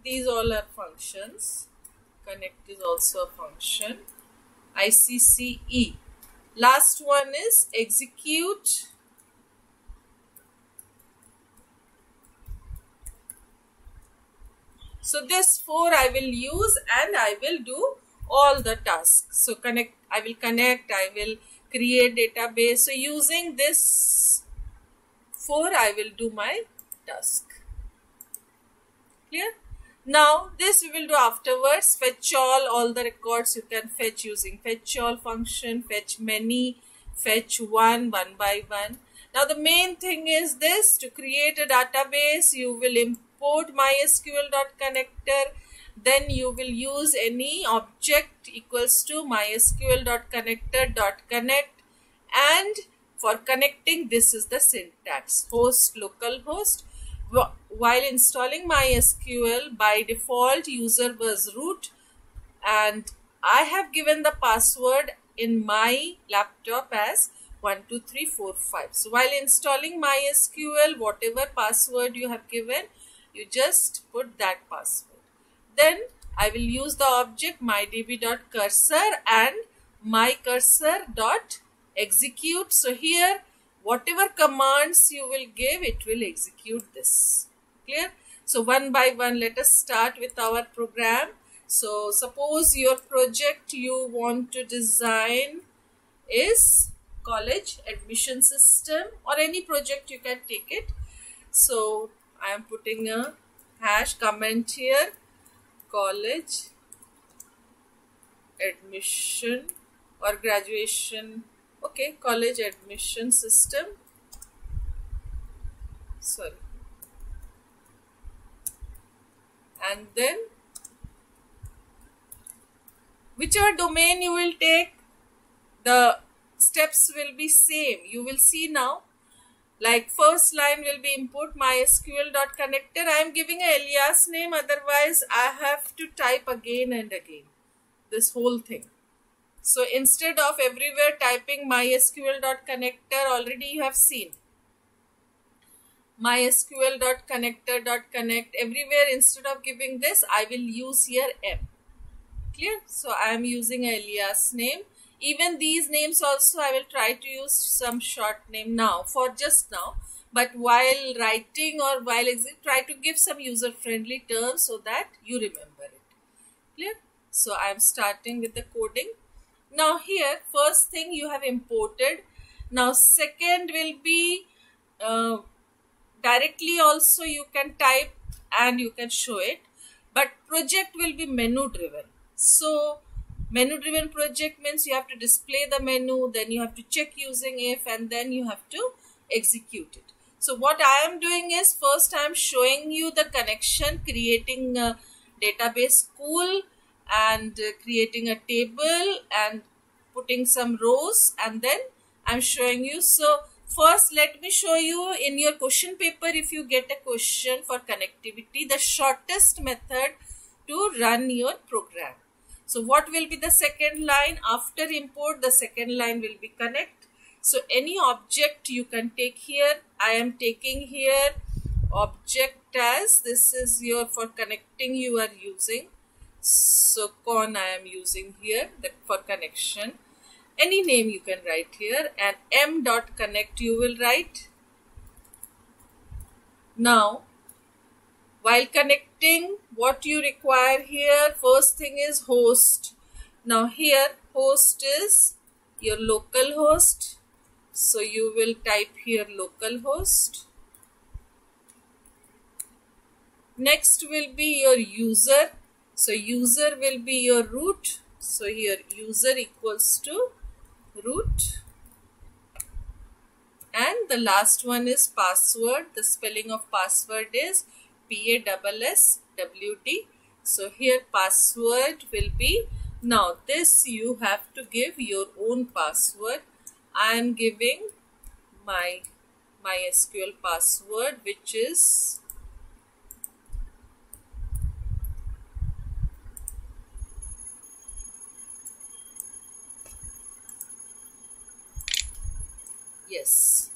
These all are functions. Connect is also a function. ICCE. Last one is execute. So this 4 I will use and I will do all the tasks. So connect, I will connect, I will create database. So using this 4 I will do my task. Clear? Now this we will do afterwards. Fetch all the records you can fetch using fetch all function, fetch many, fetch one by one. Now the main thing is this: to create a database you will import mysql.connector, then you will use any object equals to mysql.connector.connect, and for connecting this is the syntax: host localhost. While installing MySQL, by default user was root, and I have given the password in my laptop as 12345. So while installing MySQL, whatever password you have given, you just put that password. Then I will use the object mydb.cursor and mycursor.execute. So here whatever commands you will give, it will execute this. Clear? So one by one, let us start with our program. So suppose your project you want to design is college admission system, or any project you can take it. So I am putting a hash comment here, college admission or graduation. Okay, college admission system. Sorry. And then whichever domain you will take, the steps will be same. You will see now. Like first line will be import mysql.connector. I am giving a alias name, otherwise I have to type again and again this whole thing. So instead of everywhere typing mysql.connector, already you have seen mysql.connector.connect. Everywhere instead of giving this, I will use here M. Clear? So I am using alias name. Even these names also I will try to use some short name now, for just now. But while writing or while try to give some user friendly terms so that you remember it. Clear? So I am starting with the coding. Now here first thing you have imported. Now second will be directly also you can type and you can show it, but project will be menu driven. So menu driven project means you have to display the menu, then you have to check using if, and then you have to execute it. So what I am doing is, first I am showing you the connection, creating a database pool and creating a table and putting some rows, and then I am showing you. So first let me show you in your question paper, if you get a question for connectivity, the shortest method to run your program. So what will be the second line? After import, the second line will be connect. So any object you can take here. I am taking here object as, this is your for connecting you are using. So con I am using here that for connection. Any name you can write here, and m.connect you will write. Now while connecting, what you require here, first thing is host. Now here host is your local host. So you will type here localhost. Next will be your user. So user will be your root. So here user equals to root. And the last one is password. The spelling of password is PASSWD. So here password will be, now this you have to give your own password. I am giving my MySQL password, which is yes.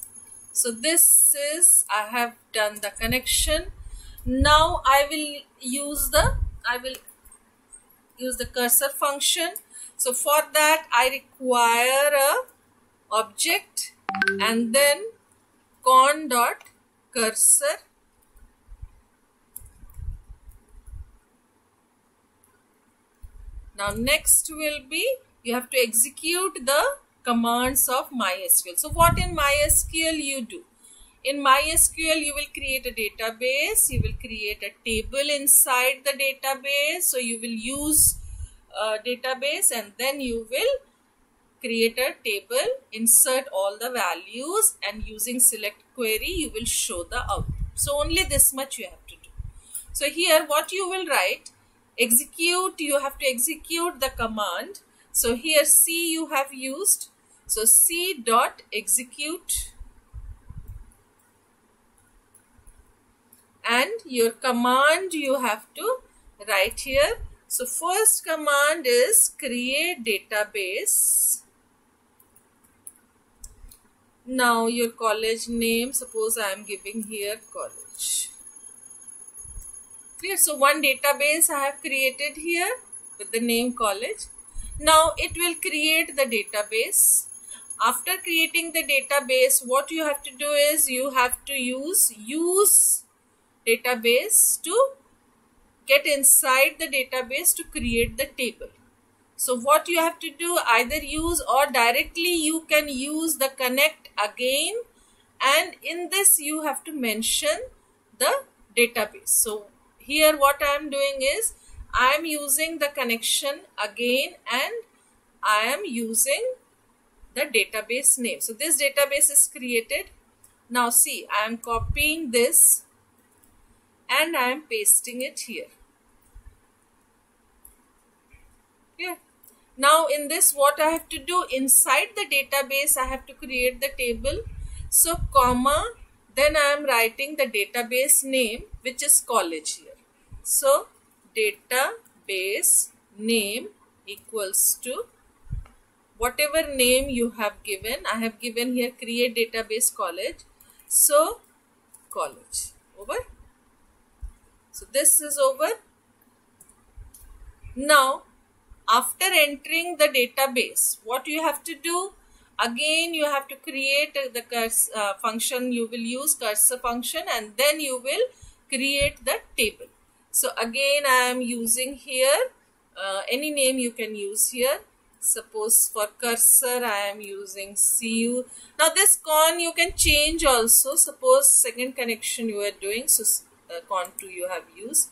So this is, I have done the connection. Now I will use the cursor function. So for that I require a object and then con.cursor. Now next will be, you have to execute the commands of MySQL. So what in MySQL you do? In MySQL you will create a database, you will create a table inside the database. So you will use a database and then you will create a table, insert all the values, and using select query you will show the output. So only this much you have to do. So here what you will write, execute, you have to execute the command. So here C you have used, so C dot execute, and your command you have to write here. So first command is create database. Now your college name, suppose I am giving here college. Clear? So one database I have created here with the name college. Now it will create the database. After creating the database, what you have to do is you have to use database to get inside the database to create the table. So what you have to do, either use or directly you can use the connect again, and in this you have to mention the database. So here what I am doing is I am using the connection again and I am using the database name. So this database is created. Now see, I am copying this and I am pasting it here. Yeah. Now in this what I have to do, inside the database I have to create the table. So comma, then I am writing the database name, which is college here. So database name equals to whatever name you have given. I have given here create database college. So college, over. So this is over. Now after entering the database, what you have to do, again you have to create the cursor function. You will use cursor function and then you will create the table. So again I am using here any name you can use here. Suppose for cursor I am using CU. Now this con you can change also. Suppose second connection you are doing, so con2 you have used.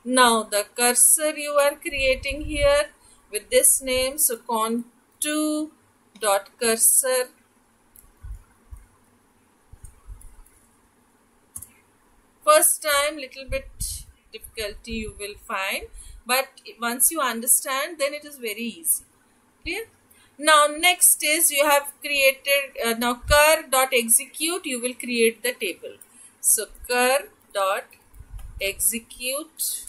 Now the cursor you are creating here with this name, so con2 dot cursor. First time little bit difficulty you will find, but once you understand then it is very easy. Clear? Now next is you have created now cur dot execute, you will create the table. So cur dot execute.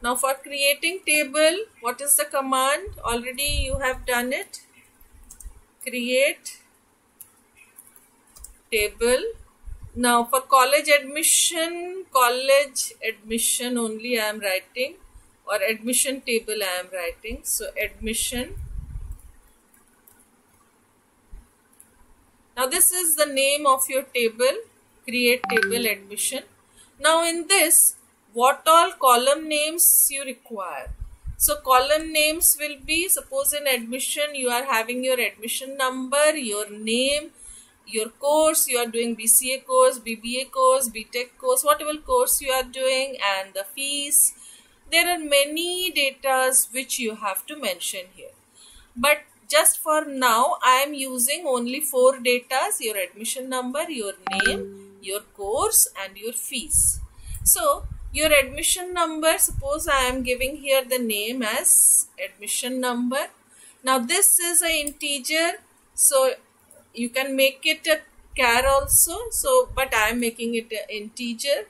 Now for creating table, what is the command? Already you have done it. Create table. Now for college admission only I am writing, or admission table I am writing. So admission. Now this is the name of your table, create table admission. Now in this, what all column names you require? So column names will be, suppose in admission you are having your admission number, your name, your course, you are doing BCA course, BBA course, BTech course, whatever course you are doing, and the fees. There are many datas which you have to mention here. But just for now, I am using only 4 datas: your admission number, your name, your course, and your fees. So your admission number, suppose I am giving here the name as admission number. Now this is a integer, so you can make it a char also, so but I am making it an integer.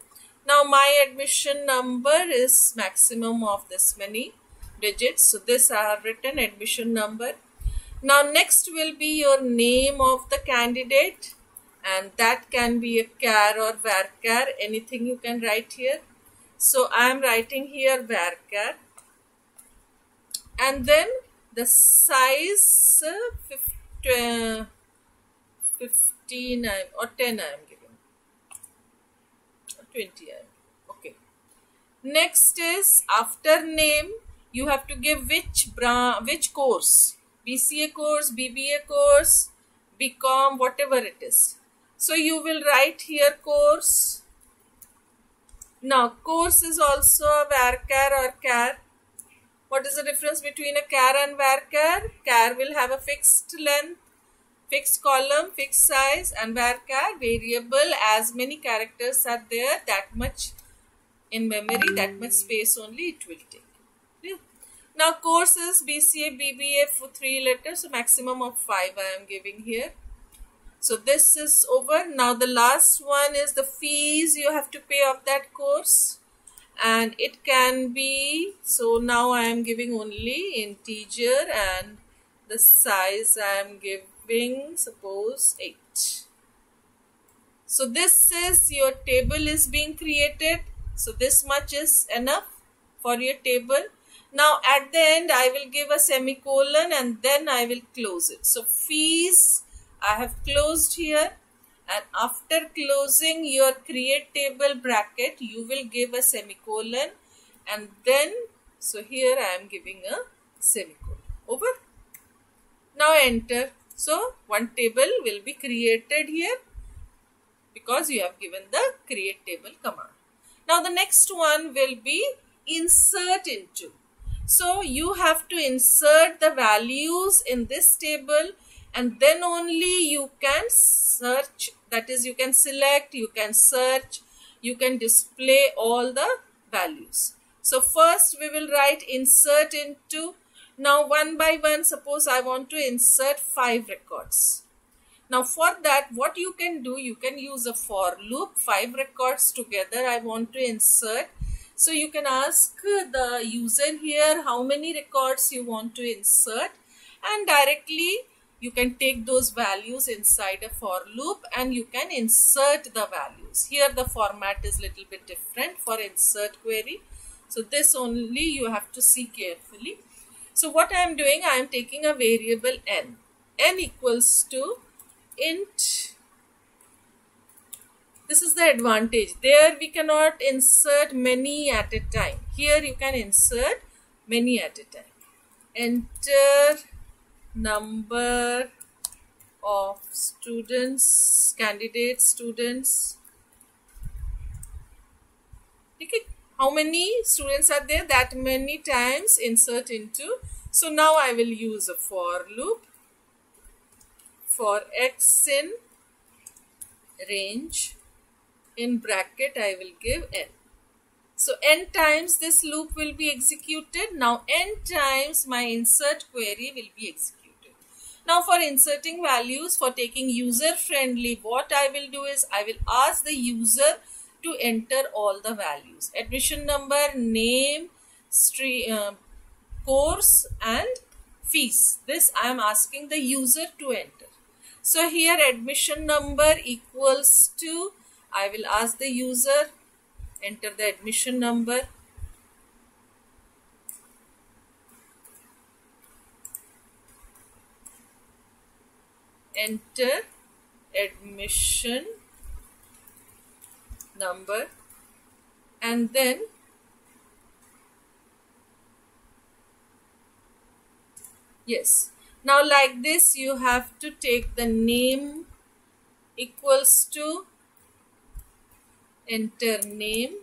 Now my admission number is maximum of this many digits, so this I have written admission number. Now next will be your name of the candidate, and that can be a char or varchar, anything you can write here. So I am writing here varchar, and then the size 15 or 10 I am giving, 20 I am. Okay. Next is after name, you have to give which course, BCA course, BBA course, BCom, whatever it is. So you will write here course. Now course is also a varchar or char. What is the difference between a char and varchar? Char will have a fixed length, fixed column, fixed size, and varchar variable, as many characters are there, that much in memory, that much space only it will take. Yeah. Now course is BCA, BBA for 3 letters, so maximum of 5 I am giving here. So this is over. Now the last one is the fees you have to pay of that course, and it can be, so now I am giving only integer, and the size I am giving, suppose 8. So this is your table is being created. So this much is enough for your table. Now at the end I will give a semicolon and then I will close it. So fees I have closed here, and after closing your create table bracket you will give a semicolon, and then so here I am giving a semicolon. Over. Now enter. So one table will be created here because you have given the create table command. Now the next one will be insert into. So you have to insert the values in this table, and then only you can search, that is you can select, you can search, you can display all the values. So first we will write insert into. Now one by one, suppose I want to insert 5 records. Now for that, what you can do, you can use a for loop, 5 records together I want to insert. So you can ask the user here how many records you want to insert, and directly you can take those values inside a for loop and you can insert the values. Here the format is little bit different for insert query. So this only you have to see carefully. So what I am doing, I am taking a variable n. N equals to int. This is the advantage. There we cannot insert many at a time. Here you can insert many at a time. Enter number of students, candidate students. Okay. How many students are there? That many times insert into. So now I will use a for loop. For x in range, in bracket I will give n. So n times this loop will be executed. Now n times my insert query will be executed. Now for inserting values, for taking user friendly, what I will do is I will ask the user to enter all the values. Admission number, name, course and fees. This I am asking the user to enter. So here admission number equals to, I will ask the user, enter the admission number. Enter admission number, and then yes. Now like this you have to take the name equals to, enter name.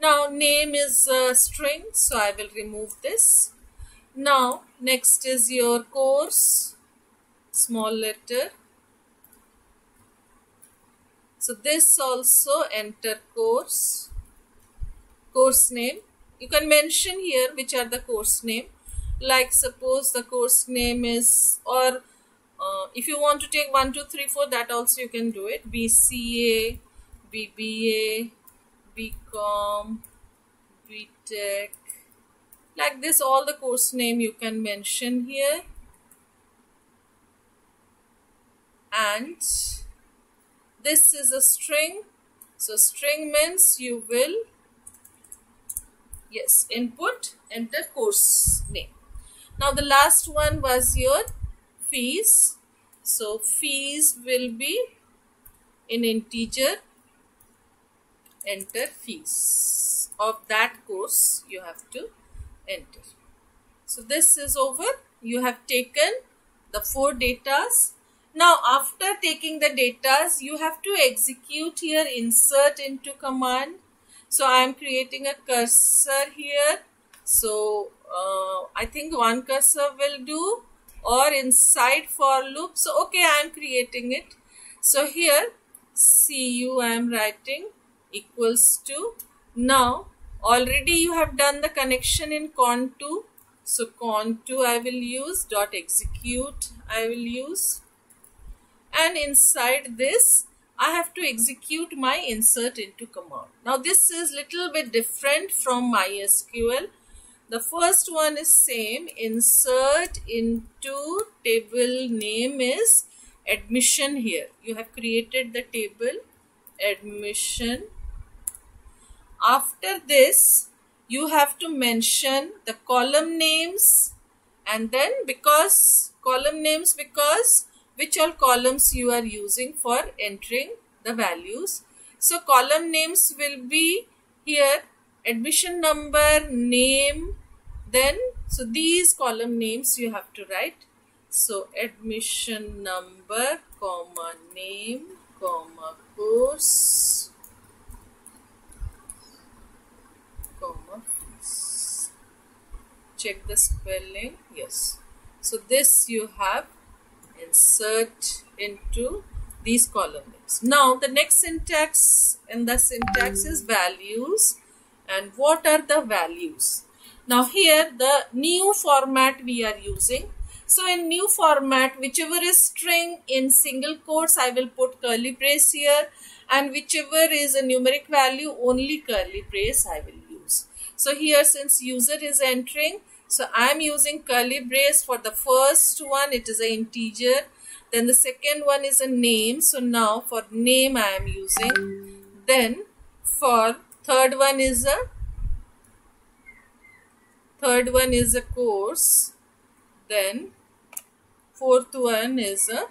Now name is a string, so I will remove this. Now next is your course, small letter. So this also enter course name. You can mention here which are the course name. Like suppose the course name is, or if you want to take 1, 2, 3, 4, that also you can do it. BCA, BBA, BCom, BTech. Like this, all the course name you can mention here. And this is a string. So string means you will, yes, input, enter course name. Now the last one was your fees. So fees will be in integer, enter fees of that course you have to enter. So this is over. You have taken the 4 datas. Now after taking the datas, you have to execute here insert into command. So I am creating a cursor here. So I think one cursor will do, or inside for loop. So okay, I am creating it. So here CU I am writing equals to, now already you have done the connection in con2. So con2 I will use, dot execute I will use, and inside this I have to execute my insert into command. Now this is little bit different from MySQL. The first one is same, insert into table name is admission here. You have created the table admission. After this, you have to mention the column names, and then because column names, because which all columns you are using for entering the values. So column names will be here admission number, name, then so these column names you have to write. So admission number, comma name, comma course, comma fees. Check the spelling. Yes. So this you have insert into these column names. Now the next syntax, and the syntax is values. And what are the values? Now here the new format we are using. So in new format, whichever is string in single quotes, I will put curly brace here, and whichever is a numeric value, only curly brace I will use. So here since user is entering, so I am using curly brace for the first one, it is an integer. Then the second one is a name. So now for name I am using. Then for third one is a course. Then fourth one is a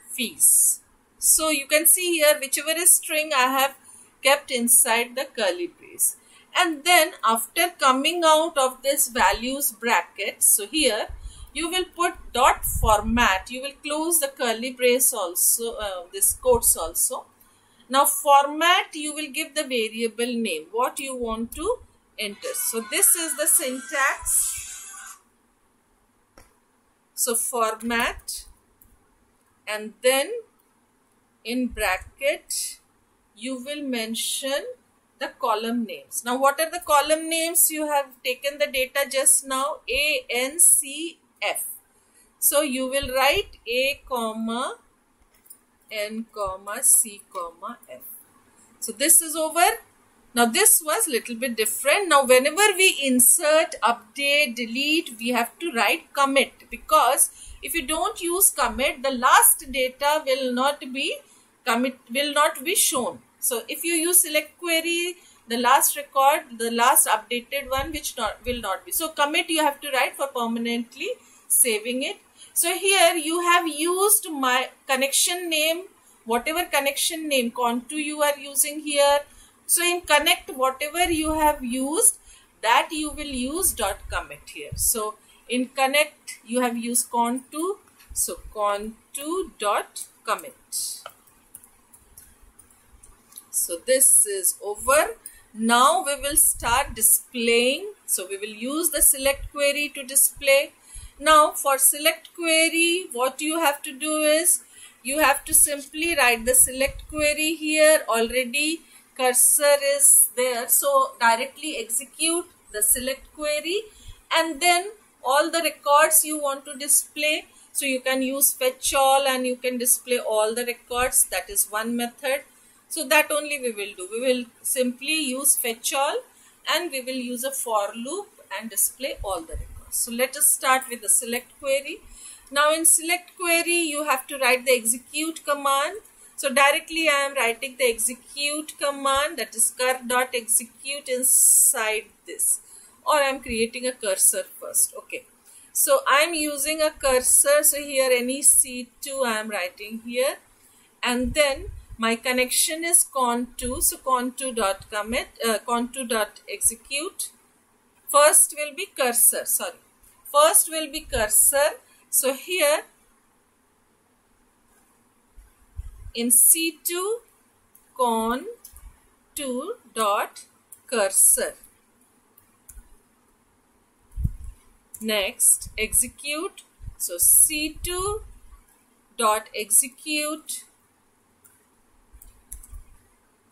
fees. So you can see here whichever is string I have kept inside the curly brace. And then after coming out of this values bracket, so here you will put dot format. You will close the curly brace also, this quotes also. Now format, you will give the variable name, what you want to enter. So this is the syntax. So format, and then in bracket you will mention the column names. Now what are the column names? You have taken the data just now, A, N, C, F. So you will write A, comma, N, comma, C, comma, F. So this is over. Now this was little bit different. Now whenever we insert, update, delete, we have to write commit, because if you don't use commit, the last data will not be shown. So if you use select query, the last record, the last updated one will not be. So commit you have to write for permanently saving it. So here you have used my connection name, whatever connection name con2 you are using here. So in connect, whatever you have used, that you will use dot commit here. So in connect you have used con2, so con2 dot commit. So this is over. Now we will start displaying. So we will use the select query to display. Now for select query, what you have to do is you have to simply write the select query here. Already cursor is there, so directly execute the select query, and then all the records you want to display, so you can use fetch all and you can display all the records. That is one method. So that only we will do. We will simply use fetch all and we will use a for loop and display all the records. So let us start with the select query. Now in select query you have to write the execute command. So directly I am writing the execute command, that is cur.execute inside this, or I am creating a cursor first. Okay, so I am using a cursor, so here any C2 I am writing here, and then my connection is con2, so con2.commit, con2.execute. First will be cursor, first will be cursor. So here in C2 con2.cursor. Next execute, so C2.execute,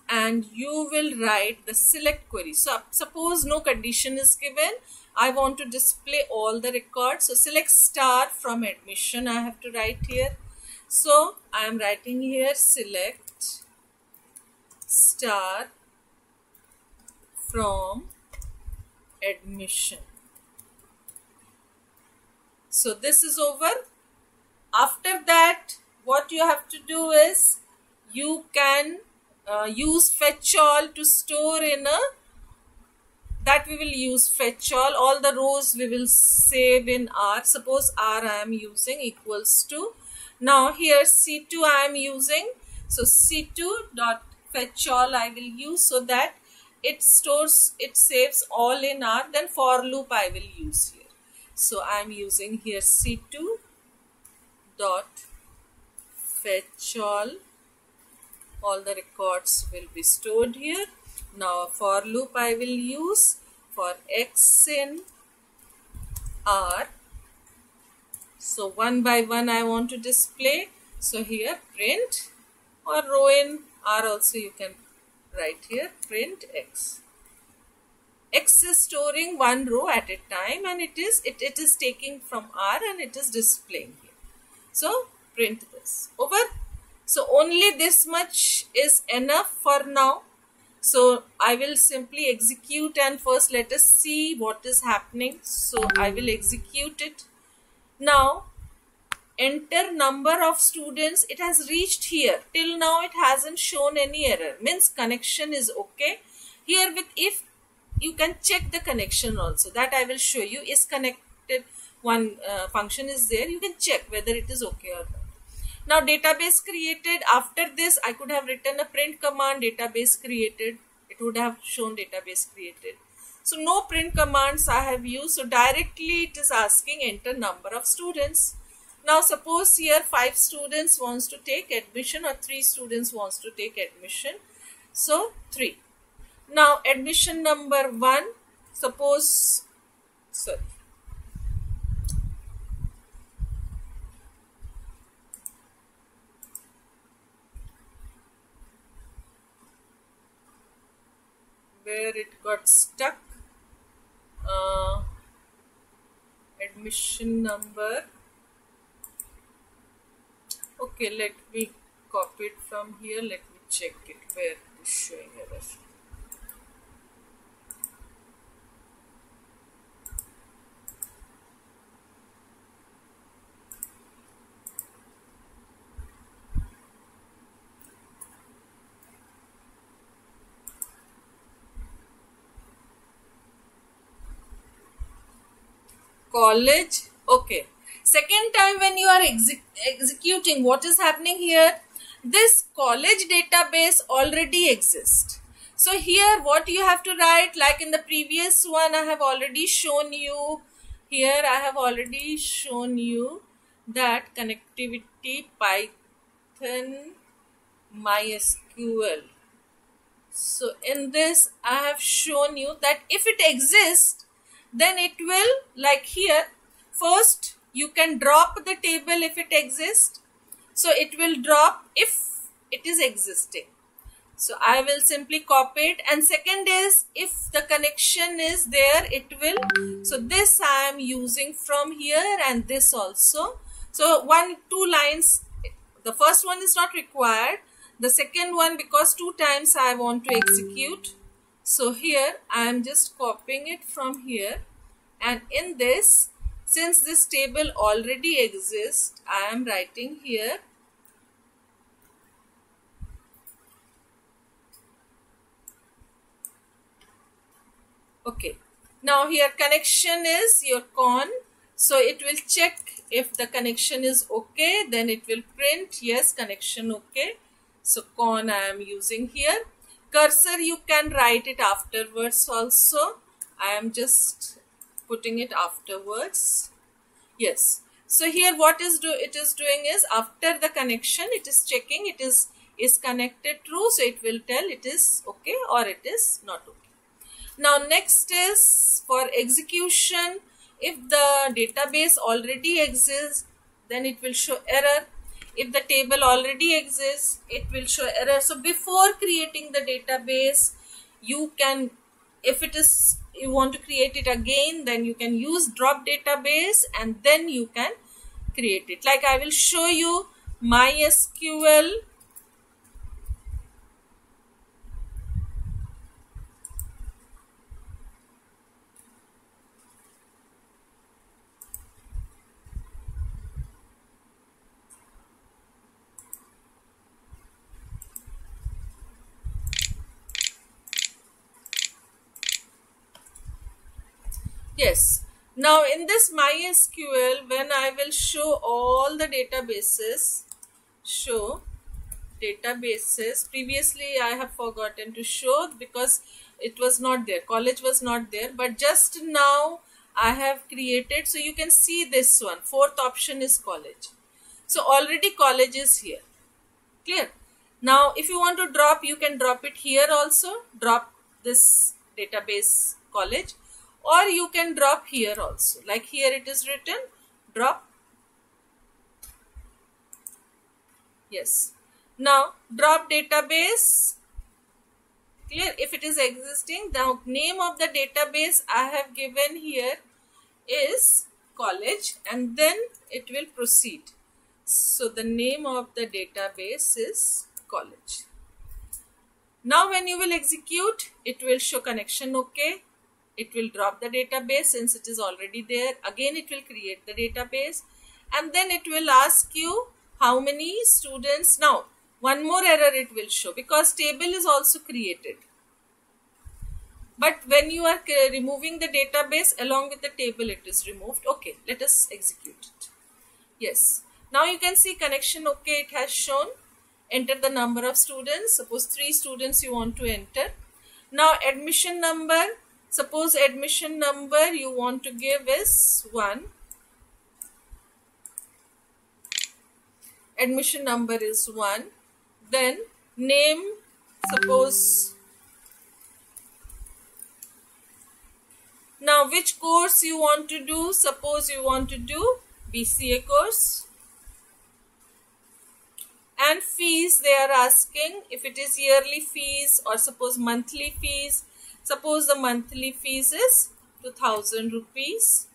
and you will write the select query. So suppose no condition is given, I want to display all the records, so select star from admission I have to write here. So I am writing here select star from admission. So this is over. After that, what you have to do is you can use fetch all to store in a, that we will use fetch all the rows we will save in R. Suppose R I am using equals to, now here C2 I am using, so C2.fetch all I will use, so that it stores, it saves all in R. Then for loop I will use here. So I am using here C2.fetch all the records will be stored here. Now a for loop I will use for x in R. So one by one I want to display. So here print, or row in R also you can write here print x. X is storing one row at a time, and it is taking from R and it is displaying here. So print this. Over. So only this much is enough for now. So I will simply execute, and first let us see what is happening. So I will execute it. Now enter number of students. It has reached here. Till now it hasn't shown any error. Means connection is okay. Here with if you can check the connection also. That I will show you. Is connected, one function is there. You can check whether it is okay or not. Now database created. After this I could have written a print command, database created. It would have shown database created. So no print commands I have used. So directly it is asking enter number of students. Now suppose here 5 students wants to take admission, or 3 students wants to take admission. So 3. Now admission number 1, suppose, sorry, where it got stuck, admission number, okay, let me copy it from here, let me check it where it is showing error. College, okay. Second time when you are executing, what is happening here? This college database already exists. So here what you have to write, like in the previous one I have already shown you, here I have already shown you that connectivity Python MySQL. So in this I have shown you that if it exists, then it will, like here, first you can drop the table if it exists. So it will drop if it is existing. So I will simply copy it. And second is, if the connection is there, it will. So this I am using from here, and this also. So 2 lines. The first one is not required. The second one, because 2 times I want to execute. So here I am just copying it from here. And in this, since this table already exists, I am writing here. Okay, now here connection is your con, so it will check if the connection is okay, then it will print yes, connection okay. So con I am using here. Cursor you can write it afterwards also. I am just putting it afterwards. Yes. So here what it is doing is, after the connection it is checking it is connected true, so it will tell it is okay or it is not okay. Now next is for execution. If the database already exists, then it will show error. If the table already exists, it will show error. So before creating the database, you can, if it is you want to create it again, then you can use drop database and then you can create it. Like I will show you MySQL. Yes. Now in this MySQL, when I will show all the databases, previously I have forgotten to show because it was not there, college was not there, but just now I have created, so you can see this one, 4th option is college. So already college is here. Clear? Now if you want to drop, you can drop it here also, drop this database college, or you can drop here also, like here it is written drop. Yes. Now drop database. Clear? If it is existing, the name of the database I have given here is college, and then it will proceed. So the name of the database is college. Now when you will execute, it will show connection okay. It will drop the database since it is already there. Again it will create the database, and then it will ask you how many students. Now one more error it will show because table is also created. But when you are removing the database, along with the table it is removed. Okay, let us execute it. Yes. Now you can see connection okay, it has shown. Enter the number of students. Suppose 3 students you want to enter. Now admission number. Suppose admission number you want to give is 1. Admission number is 1. Then name, suppose. Now which course you want to do? Suppose you want to do BCA course. And fees they are asking, if it is yearly fees or suppose monthly fees. Suppose the monthly fees is 2000 rupees.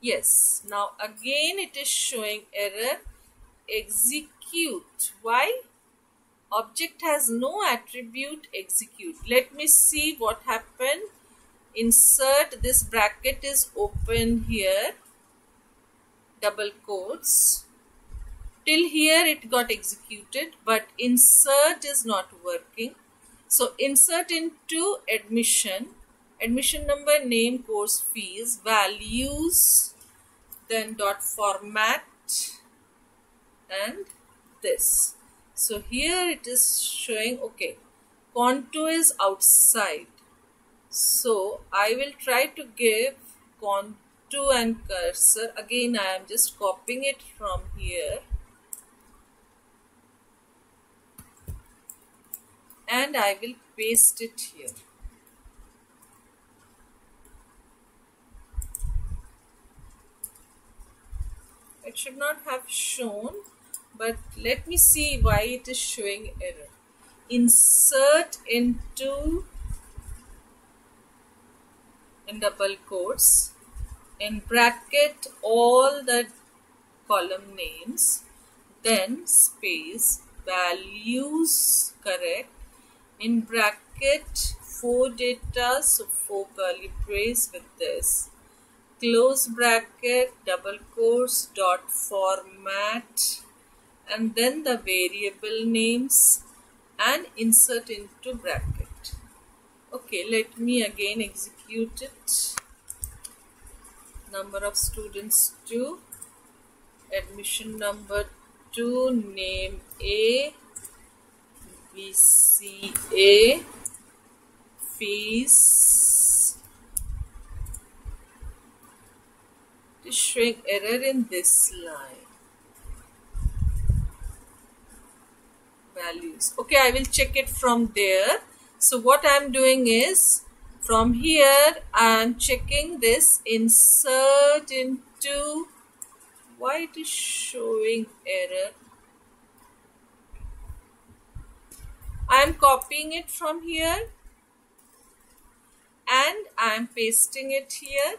Yes. Now again it is showing error. Execute. Why? Object has no attribute execute. Let me see what happened. Insert, this bracket is open here. Double quotes. Till here it got executed, but insert is not working. So insert into admission, admission number, name, course, fees, values, then dot format and this. So here it is showing okay, contour is outside. So I will try to give contour and cursor. Again I am just copying it from here. And I will paste it here. It should not have shown. But let me see why it is showing error. Insert into, in double quotes, in bracket all the column names, then space values correct, in bracket 4 data, so 4 curly brace with this, close bracket, double quotes, dot format, and then the variable names and insert into bracket. Okay, let me again execute it. Number of students 2, admission number 2, name A, BCA, fees. It is showing error in this line. Values. Okay, I will check it from there. So what I am doing is, from here I am checking this insert into, why it is showing error. I am copying it from here and I am pasting it here.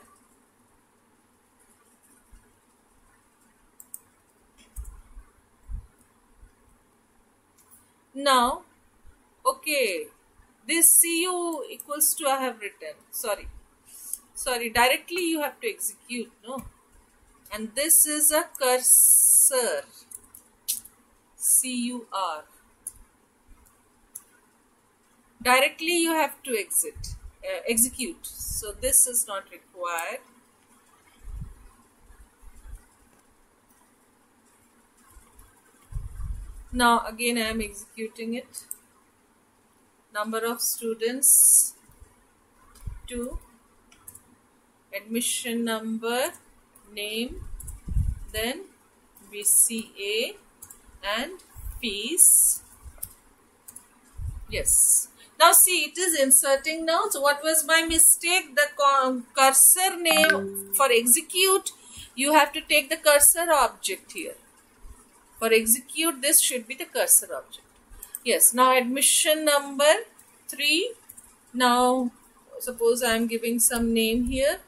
Now, okay, this CU equals to, I have written, sorry, directly you have to execute, no? And this is a cursor, CUR. Directly you have to execute. So this is not required. Now again I am executing it. Number of students 2, admission number, name, then BCA and fees. Yes. Now see, it is inserting now. So what was my mistake? The cursor name for execute, you have to take the cursor object here. For execute, this should be the cursor object. Yes, now admission number 3. Now suppose I am giving some name here.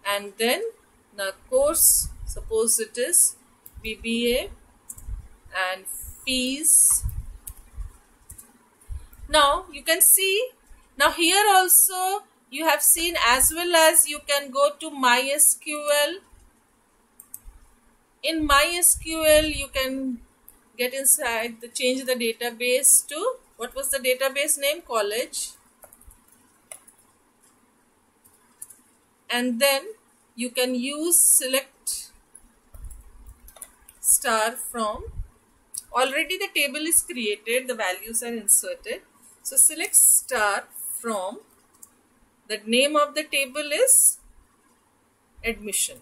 And then the course, suppose it is BBA and fees. Now you can see, now here also you have seen, as well as you can go to MySQL. In MySQL you can get inside, change the database to, what was the database name? College. And then you can use select star from, already the table is created, the values are inserted. So select star from, the name of the table is admission.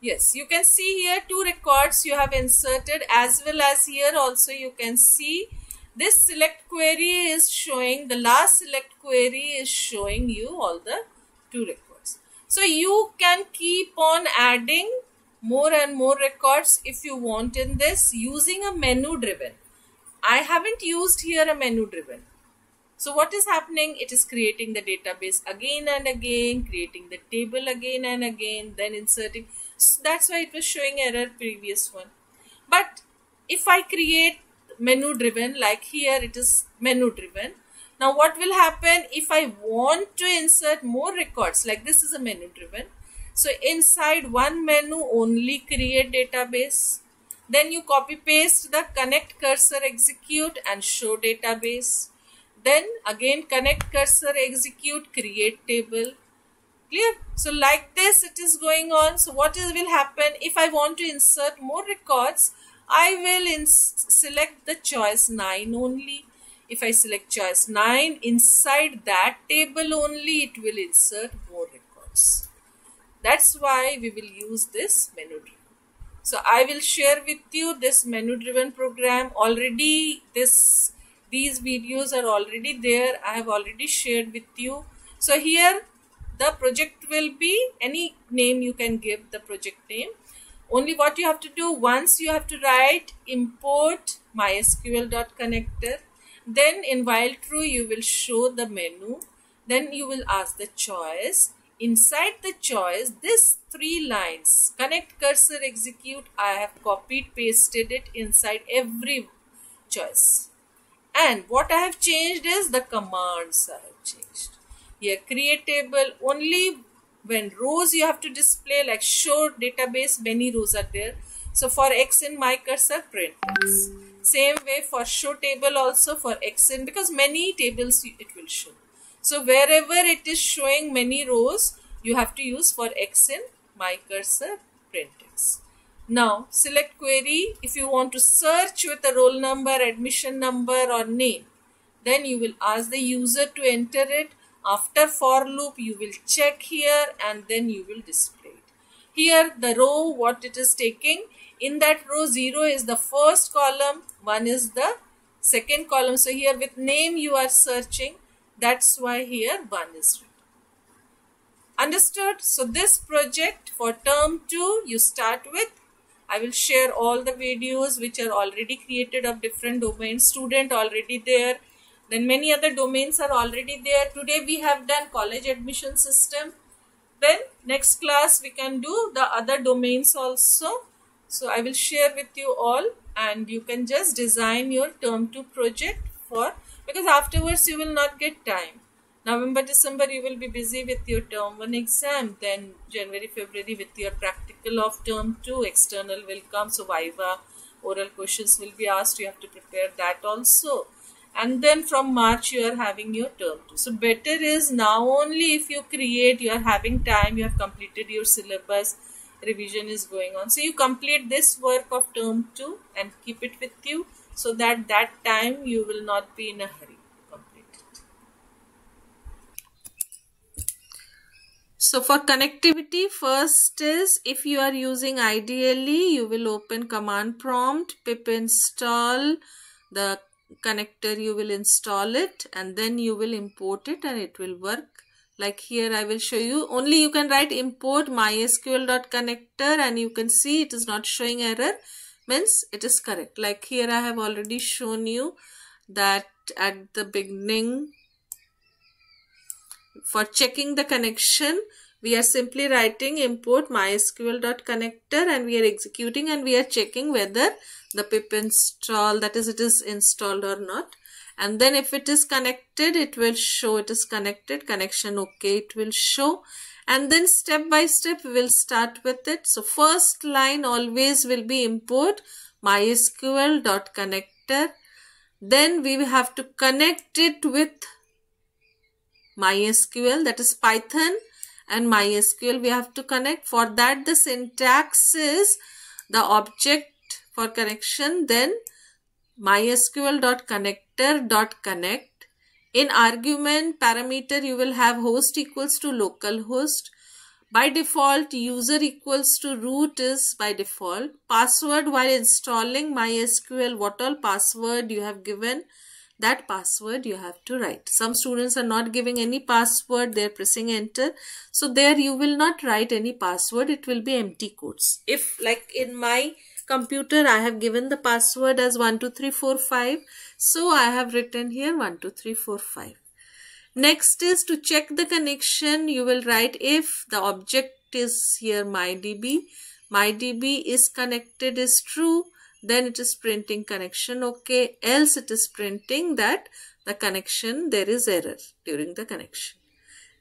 Yes, you can see here 2 records you have inserted, as well as here also you can see this select query is showing, the last select query is showing you all the 2 records. So you can keep on adding more and more records if you want in this using a menu driven. I haven't used here a menu driven. So what is happening? It is creating the database again and again, creating the table again and again, then inserting. So that's why it was showing error previous one. But if I create menu driven, like here it is menu driven. Now what will happen if I want to insert more records? Like this is a menu driven. So inside one menu only create database. Then you copy paste the connect cursor execute and show database. Then again connect cursor execute create table. Clear? So like this it is going on. So what will happen if I want to insert more records? I will select the choice 9 only. If I select choice 9, inside that table only it will insert more records. That's why we will use this menu driven. So I will share with you this menu driven program. Already these videos are already there. I have already shared with you. So here the project will be any name you can give the project name. Only what you have to do, once you have to write import mysql.connector, then in while true you will show the menu, then you will ask the choice. Inside the choice, this 3 lines, connect, cursor, execute, I have copied, pasted it inside every choice. And what I have changed is the commands I have changed. Here, create table, only when rows you have to display, like show database, many rows are there. So for X in my cursor, print X. Same way for show table also, for X in, because many tables it will show. So wherever it is showing many rows, you have to use for X in my cursor, print X. Now select query. If you want to search with a roll number, admission number or name, then you will ask the user to enter it. After for loop, you will check here and then you will display it. Here the row, what it is taking, in that row 0 is the first column, 1 is the second column. So here with name you are searching. That's why here 1 is written. Understood? So this project for term 2 you start with. I will share all the videos which are already created of different domains. Student already there. Then many other domains are already there. Today we have done college admission system. Then next class we can do the other domains also. So I will share with you all and you can just design your term 2 project for, because afterwards you will not get time. November, December you will be busy with your term 1 exam. Then January, February with your practical of term 2. External will come. So Viva, oral questions will be asked. You have to prepare that also. And then from March you are having your term 2. So better is now only if you create, you are having time, you have completed your syllabus, revision is going on. So you complete this work of term 2 and keep it with you so that time you will not be in a hurry to complete it. So for connectivity, first is if you are using ideally, you will open command prompt, pip install the connector, you will install it and then you will import it and it will work. Like here I will show you, only you can write import mysql.connector and you can see it is not showing error, means it is correct. Like here I have already shown you that at the beginning for checking the connection we are simply writing import mysql.connector and we are executing and we are checking whether the pip install, that is it is installed or not. And then if it is connected, it will show it is connected, connection okay, it will show. And then step by step we will start with it. So first line always will be import mysql.connector. Then we have to connect it with MySQL, that is Python and MySQL we have to connect. For that the syntax is the object for connection, then mysql.connector.connect. In argument parameter you will have host equals to localhost. By default user equals to root is by default. Password, while installing MySQL, what all password you have given, that password you have to write. Some students are not giving any password, they are pressing enter. So there you will not write any password, it will be empty codes. If like in my computer I have given the password as 12345, so I have written here 12345. Next is to check the connection, you will write if the object is here mydb is connected is true, then it is printing connection okay, else it is printing that the connection there is error during the connection.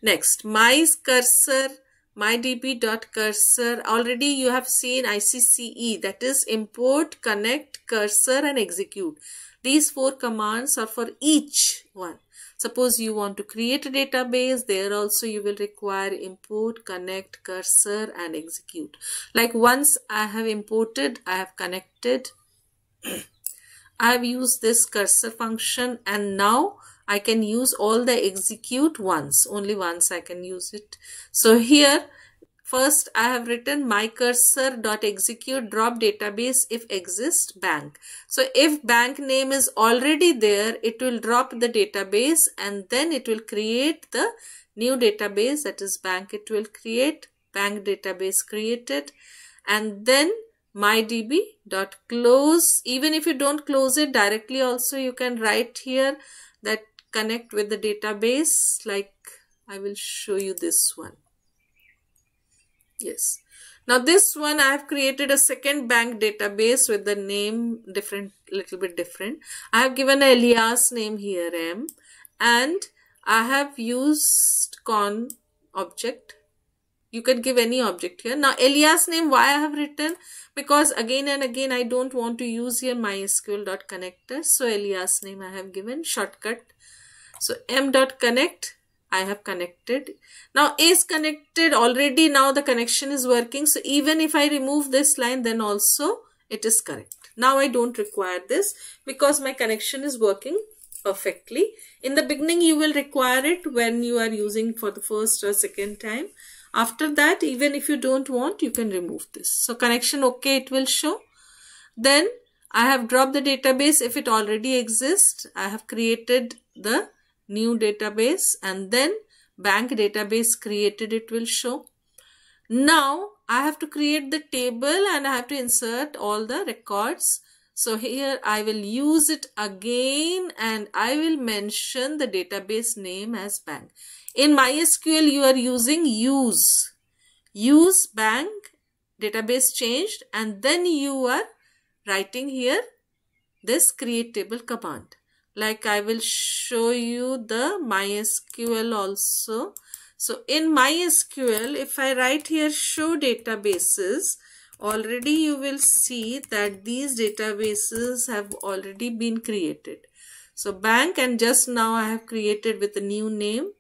Next, my cursor, mydb.cursor, already you have seen ICCE, that is import, connect, cursor and execute. These 4 commands are for each one. Suppose you want to create a database, there also you will require import, connect, cursor and execute. Like once I have imported, I have connected, I have used this cursor function and now I can use all the execute once, only once I can use it. So here First, I have written my cursor dot execute drop database if exists bank. So if bank name is already there, it will drop the database and then it will create the new database, that is bank. It will create bank database created, and then mydb dot close. Even if you don't close it directly, also you can write here that connect with the database, like I will show you this one. Yes. Now this one I have created a second bank database with the name little bit different. I have given an alias name here M, and I have used con object. You can give any object here. Now alias name, why I have written? Because again and again I don't want to use here mysql.connector. So alias name I have given shortcut. So m.connect. I have connected. Now A is connected already. Now the connection is working. So even if I remove this line, then also it is correct. Now I don't require this because my connection is working perfectly. In the beginning, you will require it when you are using for the first or second time. After that, even if you don't want, you can remove this. So connection okay, it will show. Then I have dropped the database if it already exists. I have created the new database, and then bank database created, it will show. Now I have to create the table and I have to insert all the records. So here I will use it again and I will mention the database name as bank. In MySQL you are using use bank database changed, and then you are writing here this create table command. Like I will show you the MySQL also. So in MySQL, if I write here show databases, already you will see that these databases have already been created. So bank, and just now I have created with a new name.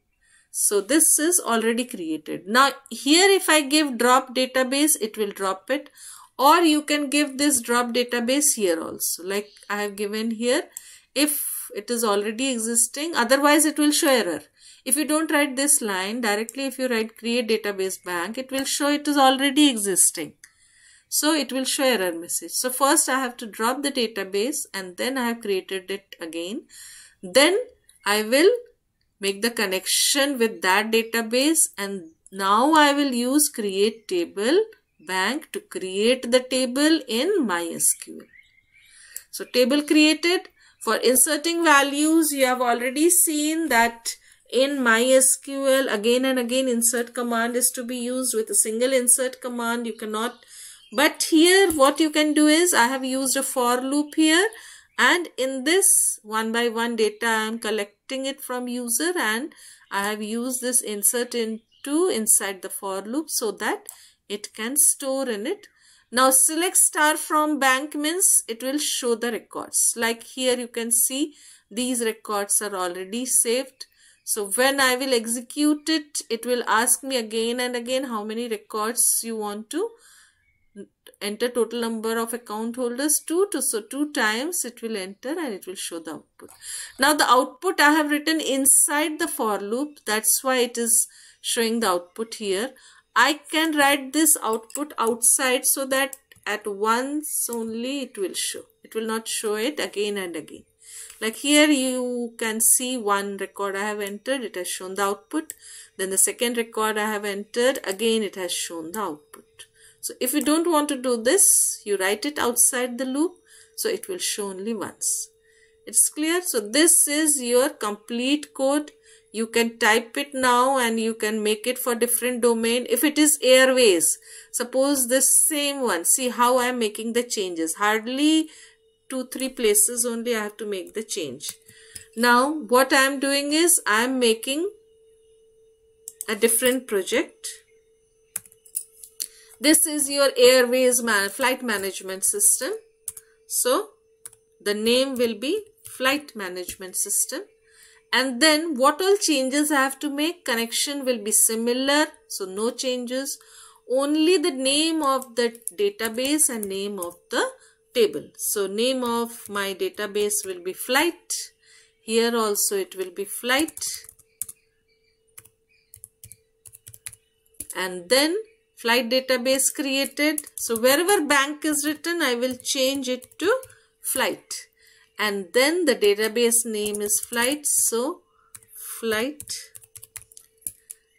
So this is already created. Now here if I give drop database, it will drop it. Or you can give this drop database here also. Like I have given here, if it is already existing, otherwise it will show error. If you don't write this line directly, if you write create database bank, it will show it is already existing. So it will show error message. So first I have to drop the database and then I have created it again. Then I will make the connection with that database, and now I will use create table bank to create the table in MySQL. So table created. For inserting values, you have already seen that in MySQL again and again insert command is to be used. With a single insert command you cannot. But here what you can do is, I have used a for loop here, and in this one by one data I am collecting it from user, and I have used this insert inside the for loop so that it can store in it. Now select star from bank means it will show the records. Like here you can see these records are already saved. So when I will execute it, it will ask me again and again how many records you want to enter. Total number of account holders 2. So 2 times it will enter and it will show the output. Now the output I have written inside the for loop. That's why it is showing the output here. I can write this output outside so that at once only it will show. It will not show it again and again. Like here you can see one record I have entered, it has shown the output. Then the second record I have entered, again it has shown the output. So if you don't want to do this, you write it outside the loop, so it will show only once. It's clear? So this is your complete code. You can type it now and you can make it for different domain. If it is airways, suppose this same one, see how I am making the changes. Hardly 2-3 places only I have to make the change. Now what I am doing is I am making a different project. This is your airways flight management system. So the name will be flight management system. And then what all changes I have to make? Connection will be similar, so no changes. Only the name of the database and name of the table. So name of my database will be flight. Here also it will be flight. And then flight database created. So wherever bank is written, I will change it to flight. And then the database name is flight. So flight.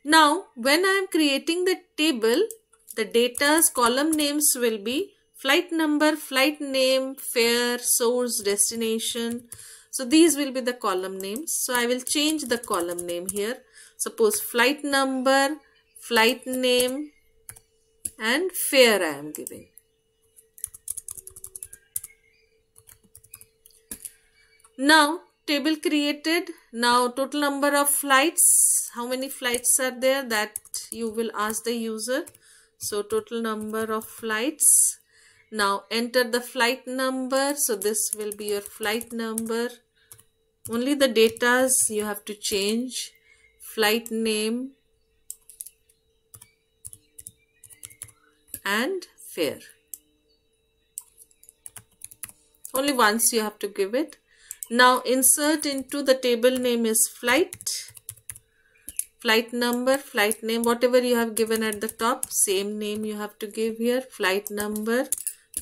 Now when I am creating the table, the data's column names will be flight number, flight name, fare, source, destination. So these will be the column names. So I will change the column name here. Suppose flight number, flight name and fare I am giving. Now table created. Now total number of flights. How many flights are there? That you will ask the user. So total number of flights. Now enter the flight number. So this will be your flight number. Only the datas you have to change. Flight name and fare. Only once you have to give it. Now insert into the table name is flight. Flight number, flight name, whatever you have given at the top, same name you have to give here. Flight number,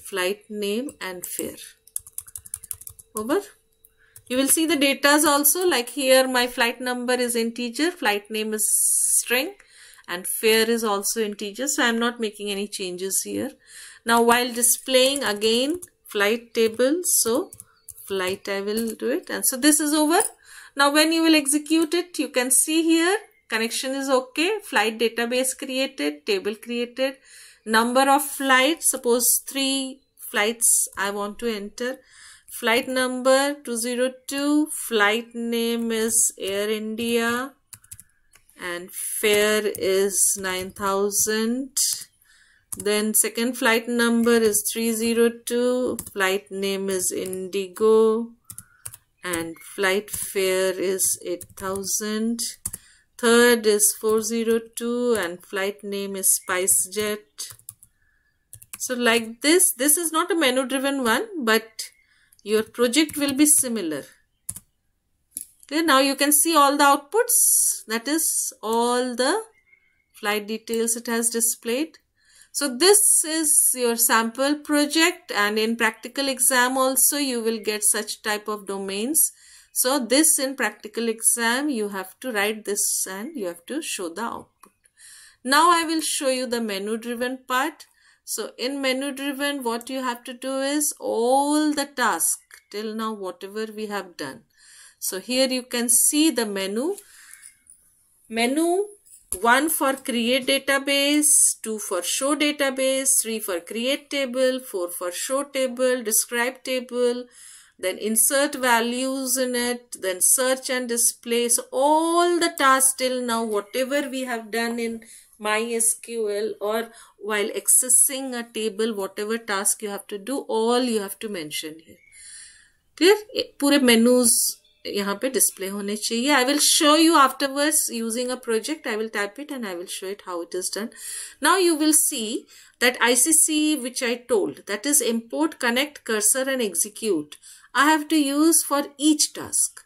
flight name and fare. Over. You will see the datas also, like here my flight number is integer, flight name is string and fare is also integer. So I am not making any changes here. Now while displaying again flight table, so flight I will do it, and so this is over. Now when you will execute it, you can see here connection is okay, flight database created, table created, number of flights, suppose 3 flights I want to enter. Flight number 202, flight name is Air India and fare is 9000. Then second flight number is 302, flight name is Indigo and flight fare is 8000. Third is 402 and flight name is SpiceJet. So like this is not a menu driven one, but your project will be similar. Okay, now you can see all the outputs, that is all the flight details it has displayed. So this is your sample project, and in practical exam also you will get such type of domains. So this in practical exam you have to write this and you have to show the output. Now I will show you the menu driven part. So in menu driven what you have to do is all the tasks till now whatever we have done. So here you can see the menu. 1 for create database, 2 for show database, 3 for create table, 4 for show table, describe table, then insert values in it, then search and display. So all the tasks till now whatever we have done in MySQL or while accessing a table, whatever task you have to do, all you have to mention here. Clear? पूरे menus यहाँ पे display होने चाहिए. I will show you afterwards using a project. I will type it and I will show it how it is done. Now you will see that ICC which I told, that is import, connect, cursor and execute. I have to use for each task.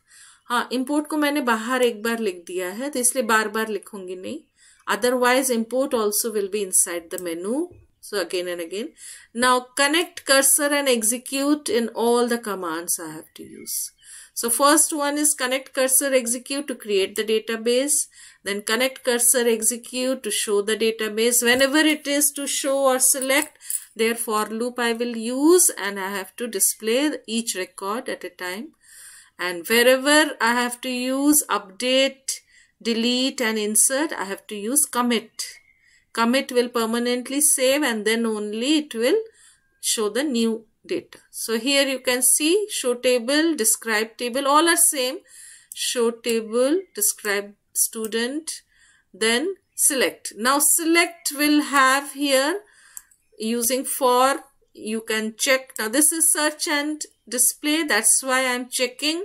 हाँ, import को मैंने बाहर एक बार लिख दिया है, तो इसलिए बार बार लिखूंगी नहीं. Otherwise import also will be inside the menu. So again and again. Now connect, cursor and execute in all the commands I have to use. So first one is connect, cursor, execute to create the database. Then connect, cursor, execute to show the database. Whenever it is to show or select, their for loop I will use and I have to display each record at a time. And wherever I have to use update, delete and insert, I have to use commit. Commit will permanently save and then only it will show the new data. So here you can see show table, describe table, all are same. Show table, describe student, then select. Now select will have here using for, you can check. Now this is search and display, that's why I am checking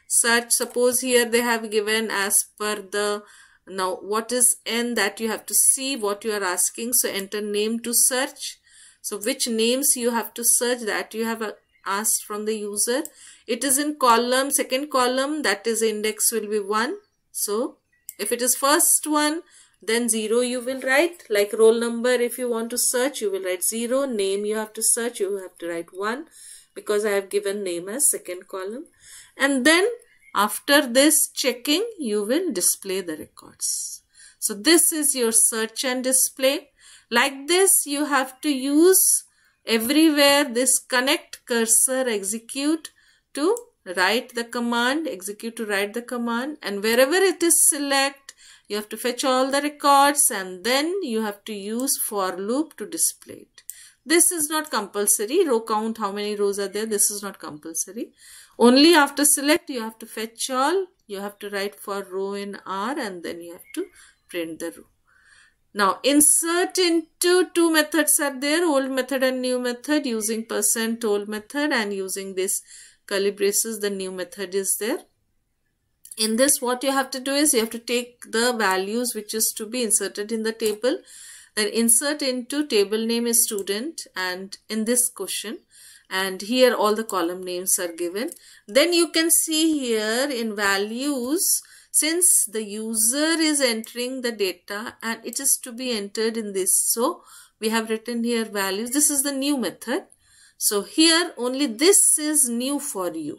search. Suppose here they have given as per the, now what is n, that you have to see what you are asking. So enter name to search. So which names you have to search, that you have asked from the user. It is in column, second column, that is index will be 1. So if it is first one, Then 0 you will write, like roll number. If you want to search, you will write 0. Name you have to search, you have to write 1, because I have given name as second column. And then after this checking, you will display the records. So this is your search and display. Like this, you have to use everywhere this connect cursor execute to write the command, execute to write the command, and wherever it is select, you have to fetch all the records, and then you have to use for loop to display it. This is not compulsory. Row count, how many rows are there, this is not compulsory. Only after select you have to fetch all, you have to write for row in R, and then you have to print the row. Now insert into two methods are there, old method and new method. Using %old method and using this curly braces, the new method is there. In this, what you have to do is you have to take the values which is to be inserted in the table, then insert into table name is student, and in this question, and here all the column names are given. Then you can see here in values, since the user is entering the data and it is to be entered in this, so we have written here values. This is the new method. So here only this is new for you.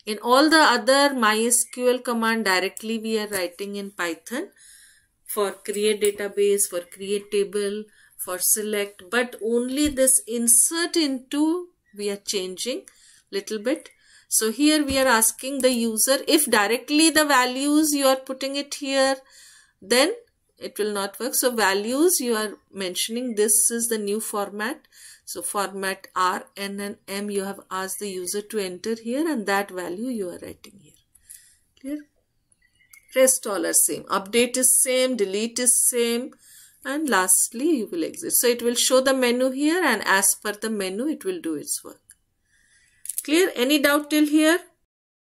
In all the other MySQL command directly we are writing in Python for create database, for create table, for select, but only this insert into we are changing little bit. So here we are asking the user, if directly the values you are putting it here, then it will not work. So values you are mentioning, this is the new format. So format R, N and M you have asked the user to enter here, and that value you are writing here. Clear? Rest all are same. Update is same, delete is same, and lastly you will exit. So it will show the menu here, and as per the menu it will do its work. Clear? Any doubt till here?